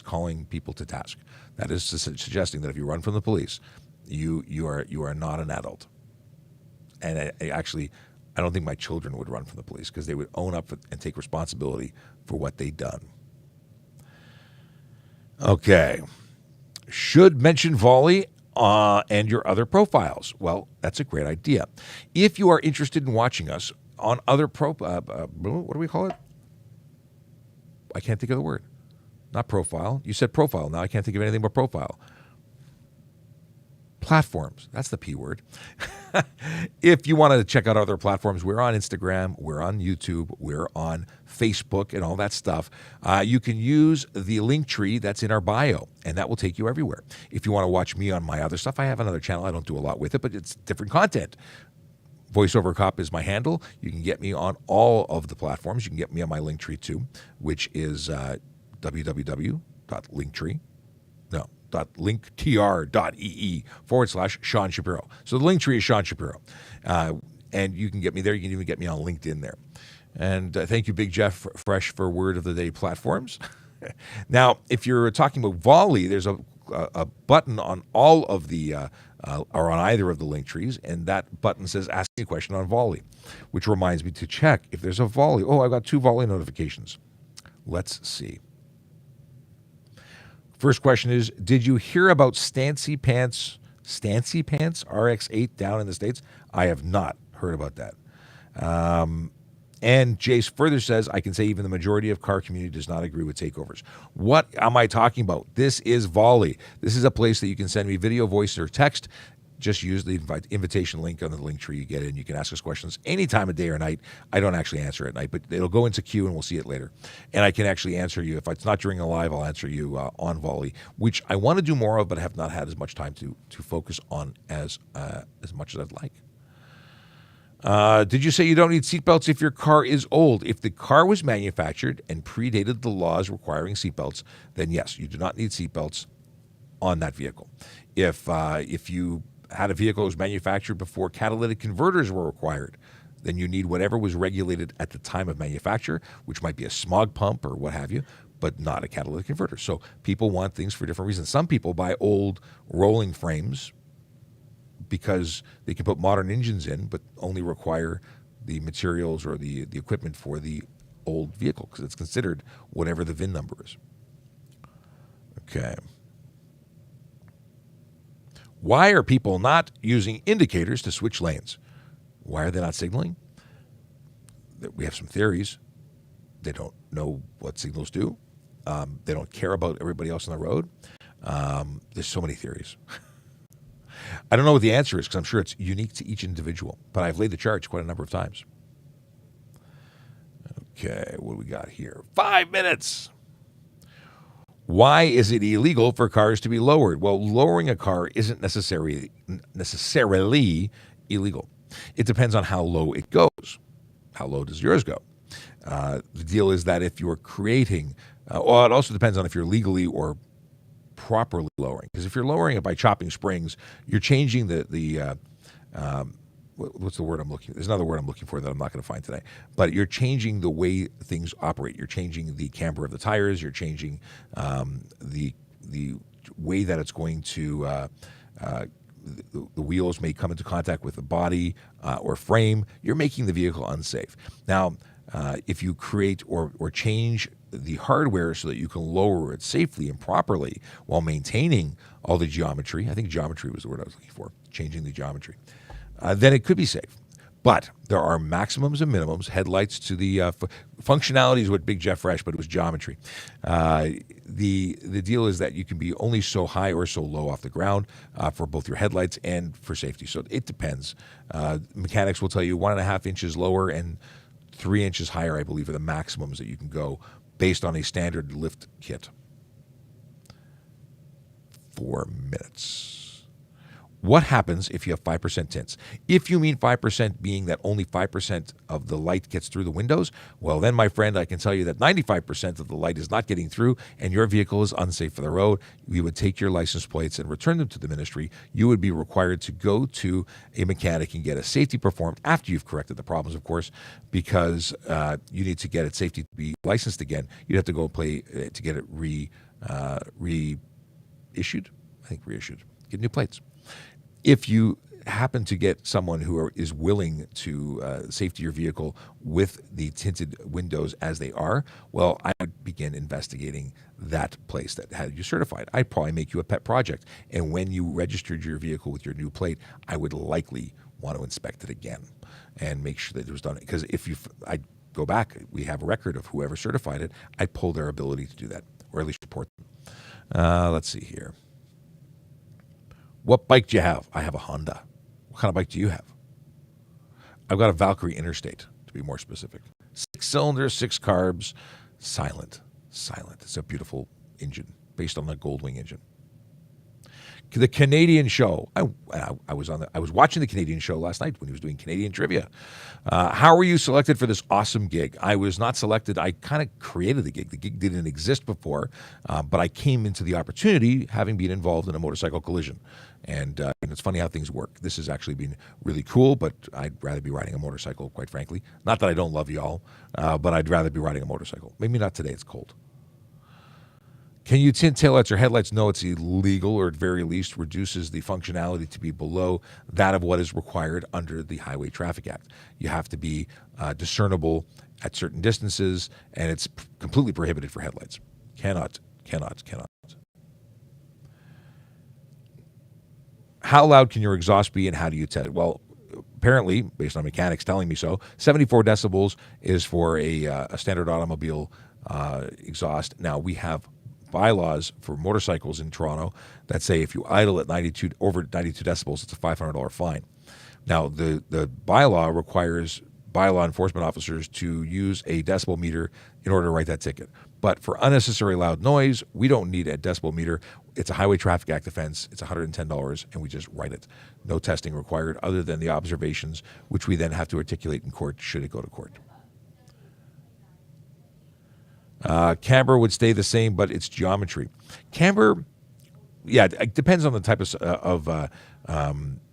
calling people to task. That is suggesting that if you run from the police, you are not an adult. And I don't think my children would run from the police because they would own up and take responsibility for what they'd done. Okay. Should mention volley and your other profiles. Well, that's a great idea. If you are interested in watching us on other what do we call it? I can't think of the word. Not profile. You said profile. Now I can't think of anything but profile. Platforms. That's the P word. If you want to check out other platforms, we're on Instagram, we're on YouTube, we're on Facebook and all that stuff. You can use the link tree that's in our bio, and that will take you everywhere. If you want to watch me on my other stuff, I have another channel. I don't do a lot with it, but it's different content. VoiceOver Cop is my handle. You can get me on all of the platforms. You can get me on my link tree too, which is www.linktree. No. linktr.ee/Sean Shapiro. So the link tree is Sean Shapiro. And you can get me there. You can even get me on LinkedIn there. And thank you, Big Jeff Fresh, for Word of the Day platforms. Now, if you're talking about volley, there's a button on all of the, or on either of the link trees, and that button says Ask Me a Question on Volley, which reminds me to check if there's a volley. Oh, I've got 2 volley notifications. Let's see. First question is, did you hear about Stancy Pants RX-8 down in the States? I have not heard about that. And Jace further says, I can say even the majority of car community does not agree with takeovers. What am I talking about? This is Volley. This is a place that you can send me video, voice, or text. Just use the invitation link on the link tree you get in. You can ask us questions any time of day or night. I don't actually answer at night, but it'll go into queue and we'll see it later. And I can actually answer you. If it's not during a live, I'll answer you on Volley, which I want to do more of, but have not had as much time to focus on as much as I'd like. Did you say you don't need seatbelts if your car is old? If the car was manufactured and predated the laws requiring seatbelts, then yes, you do not need seatbelts on that vehicle. If you had a vehicle that was manufactured before catalytic converters were required, then you need whatever was regulated at the time of manufacture, which might be a smog pump or what have you, but not a catalytic converter. So people want things for different reasons. Some people buy old rolling frames because they can put modern engines in, but only require the materials or the equipment for the old vehicle because it's considered whatever the VIN number is. Okay. Why are people not using indicators to switch lanes? Why are they not signaling? We have some theories. They don't know what signals do. They don't care about everybody else on the road. There's so many theories. I don't know what the answer is because I'm sure it's unique to each individual, but I've laid the charge quite a number of times. Okay, what do we got here? 5 minutes. Why is it illegal for cars to be lowered? Well, lowering a car isn't necessarily illegal. It depends on how low it goes. How low does yours go? The deal is that if you're creating, well, it also depends on if you're legally or properly lowering. Because if you're lowering it by chopping springs, you're changing the what's the word I'm looking for? There's another word I'm looking for that I'm not going to find today. But you're changing the way things operate. You're changing the camber of the tires. You're changing the way that it's going to. The wheels may come into contact with the body or frame. You're making the vehicle unsafe. Now, if you create or change the hardware so that you can lower it safely and properly while maintaining all the geometry, I think geometry was the word I was looking for, changing the geometry, then it could be safe. But there are maximums and minimums. Headlights to the functionality is what Big Jeff Fresh, but it was geometry. The deal is that you can be only so high or so low off the ground for both your headlights and for safety. So it depends. Mechanics will tell you 1.5 inches lower and 3 inches higher, I believe, are the maximums that you can go based on a standard lift kit. 4 minutes. What happens if you have 5% tints? If you mean 5% being that only 5% of the light gets through the windows, well then, my friend, I can tell you that 95% of the light is not getting through and your vehicle is unsafe for the road. We would take your license plates and return them to the ministry. You would be required to go to a mechanic and get a safety performed after you've corrected the problems, of course, because you need to get it safety to be licensed again. You'd have to go to get it reissued. I think reissued. Get new plates. If you happen to get someone who is willing to safety your vehicle with the tinted windows as they are, well, I would begin investigating that place that had you certified. I'd probably make you a pet project. And when you registered your vehicle with your new plate, I would likely want to inspect it again and make sure that it was done. Because I go back, we have a record of whoever certified it, I'd pull their ability to do that, or at least report them. Let's see here. What bike do you have? I have a Honda. What kind of bike do you have? I've got a Valkyrie Interstate, to be more specific. 6 cylinders, 6 carbs, silent. It's a beautiful engine based on the Goldwing engine. The Canadian show. I was watching the Canadian show last night when he was doing Canadian trivia. How were you selected for this awesome gig? I was not selected. I kind of created the gig. The gig didn't exist before, but I came into the opportunity having been involved in a motorcycle collision. And it's funny how things work. This has actually been really cool, but I'd rather be riding a motorcycle, quite frankly. Not that I don't love y'all, but I'd rather be riding a motorcycle. Maybe not today. It's cold. Can you tint taillights or headlights? No, it's illegal, or at very least reduces the functionality to be below that of what is required under the Highway Traffic Act. You have to be discernible at certain distances, and it's completely prohibited for headlights. Cannot. How loud can your exhaust be, and how do you test it? Well, apparently, based on mechanics telling me so, 74 decibels is for a standard automobile exhaust. Now, we have bylaws for motorcycles in Toronto that say if you idle at over 92 decibels, it's a $500 fine. Now, the bylaw requires bylaw enforcement officers to use a decibel meter in order to write that ticket. But for unnecessary loud noise, we don't need a decibel meter. It's a Highway Traffic Act offense. It's $110, and we just write it. No testing required other than the observations, which we then have to articulate in court should it go to court. Camber would stay the same, but it's geometry. Camber, yeah, it depends on the type of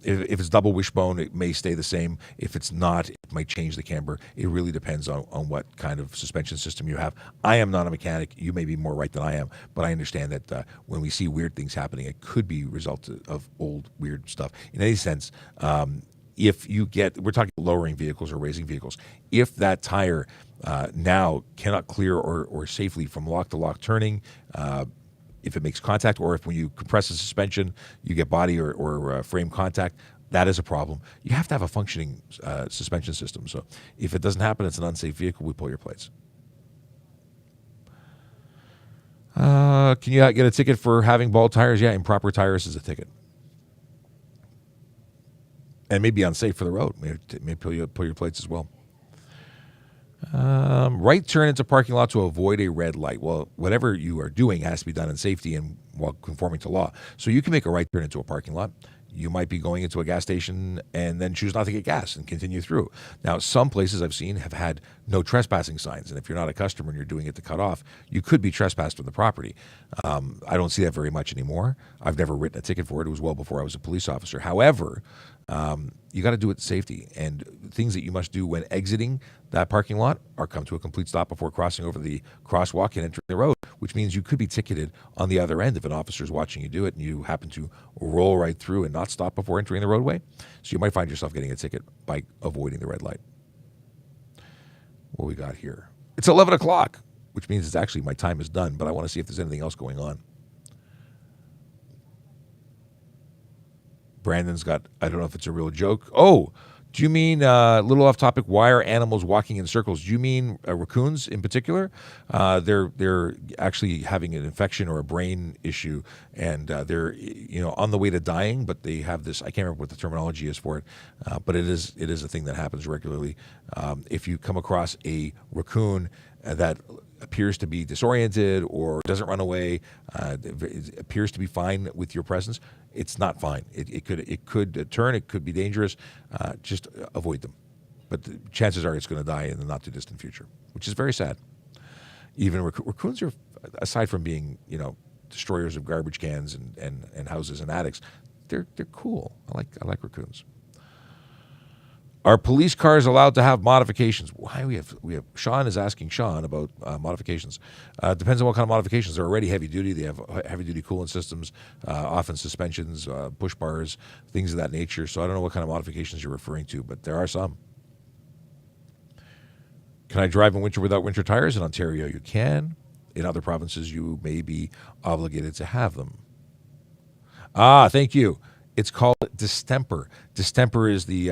if it's double wishbone, it may stay the same. If it's not, it might change the camber. It really depends on what kind of suspension system you have. I am not a mechanic. You may be more right than I am, but I understand that when we see weird things happening, it could be a result of old weird stuff. In any sense, if you we're talking lowering vehicles or raising vehicles, if that tire now cannot clear or safely from lock-to-lock turning, if it makes contact, or if when you compress the suspension, you get body or frame contact, that is a problem. You have to have a functioning suspension system. So if it doesn't happen, it's an unsafe vehicle, we pull your plates. Can you get a ticket for having bald tires? Yeah, improper tires is a ticket. And may be unsafe for the road. May pull your plates as well. Right turn into parking lot to avoid a red light. Well, whatever you are doing has to be done in safety and while conforming to law. So you can make a right turn into a parking lot. You might be going into a gas station and then choose not to get gas and continue through. Now, some places I've seen have had no trespassing signs. And if you're not a customer and you're doing it to cut off, you could be trespassed from the property. I don't see that very much anymore. I've never written a ticket for it. It was well before I was a police officer. However, you got to do it with safety. And things that you must do when exiting that parking lot are come to a complete stop before crossing over the crosswalk and entering the road, which means you could be ticketed on the other end if an officer is watching you do it and you happen to roll right through and not stop before entering the roadway. So you might find yourself getting a ticket by avoiding the red light. What we got here? It's 11 o'clock, which means it's actually my time is done, but I want to see if there's anything else going on. Brandon's got, I don't know if it's a real joke. Oh, do you mean, a little off topic, why are animals walking in circles? Do you mean raccoons in particular? They're actually having an infection or a brain issue, and they're on the way to dying, but they have this, I can't remember what the terminology is for it, but it is a thing that happens regularly. If you come across a raccoon that appears to be disoriented or doesn't run away, it appears to be fine with your presence, it's not fine. It could turn. It could be dangerous. Just avoid them. But the chances are it's going to die in the not too distant future, which is very sad. Even raccoons are, aside from being destroyers of garbage cans and houses and attics, they're cool. I like raccoons. Are police cars allowed to have modifications? Why we have Sean is asking Sean about modifications. Depends on what kind of modifications. They're already heavy duty. They have heavy duty coolant systems, often suspensions, push bars, things of that nature. So I don't know what kind of modifications you're referring to, but there are some. Can I drive in winter without winter tires? In Ontario, you can. In other provinces, you may be obligated to have them. Thank you. It's called distemper. Distemper is the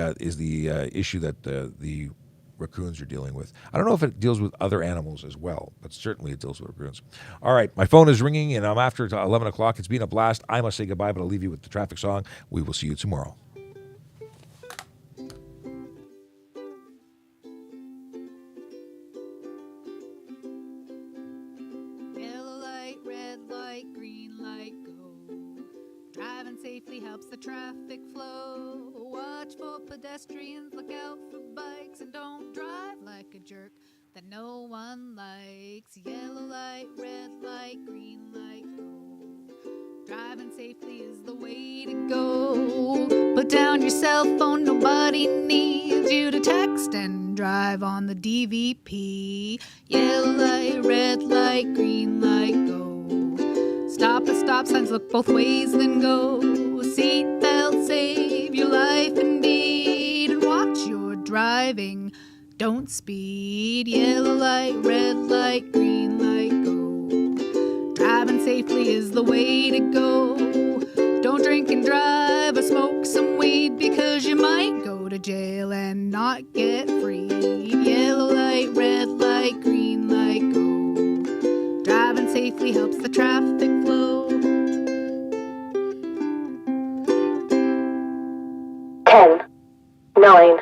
issue that the raccoons are dealing with. I don't know if it deals with other animals as well, but certainly it deals with raccoons. All right, my phone is ringing, and I'm after 11 o'clock. It's been a blast. I must say goodbye, but I'll leave you with the traffic song. We will see you tomorrow. Yellow light, red light, green light, go. Driving safely helps the traffic flow. Watch for pedestrians, look out for bikes, and don't drive like a jerk that no one likes. Yellow light, red light, green light, go. Driving safely is the way to go. Put down your cell phone, nobody needs you to text and drive on the DVP. Yellow light, red light, green light, go. Stop at stop signs, look both ways, then go. Seatbelt save your life indeed. And watch your driving, don't speed. Yellow light, red light, green light, go. Driving safely is the way to go. Don't drink and drive or smoke some weed, because you might go to jail and not get freed. Yellow light, red light, green light, go. Driving safely helps the traffic flow. 10, 9,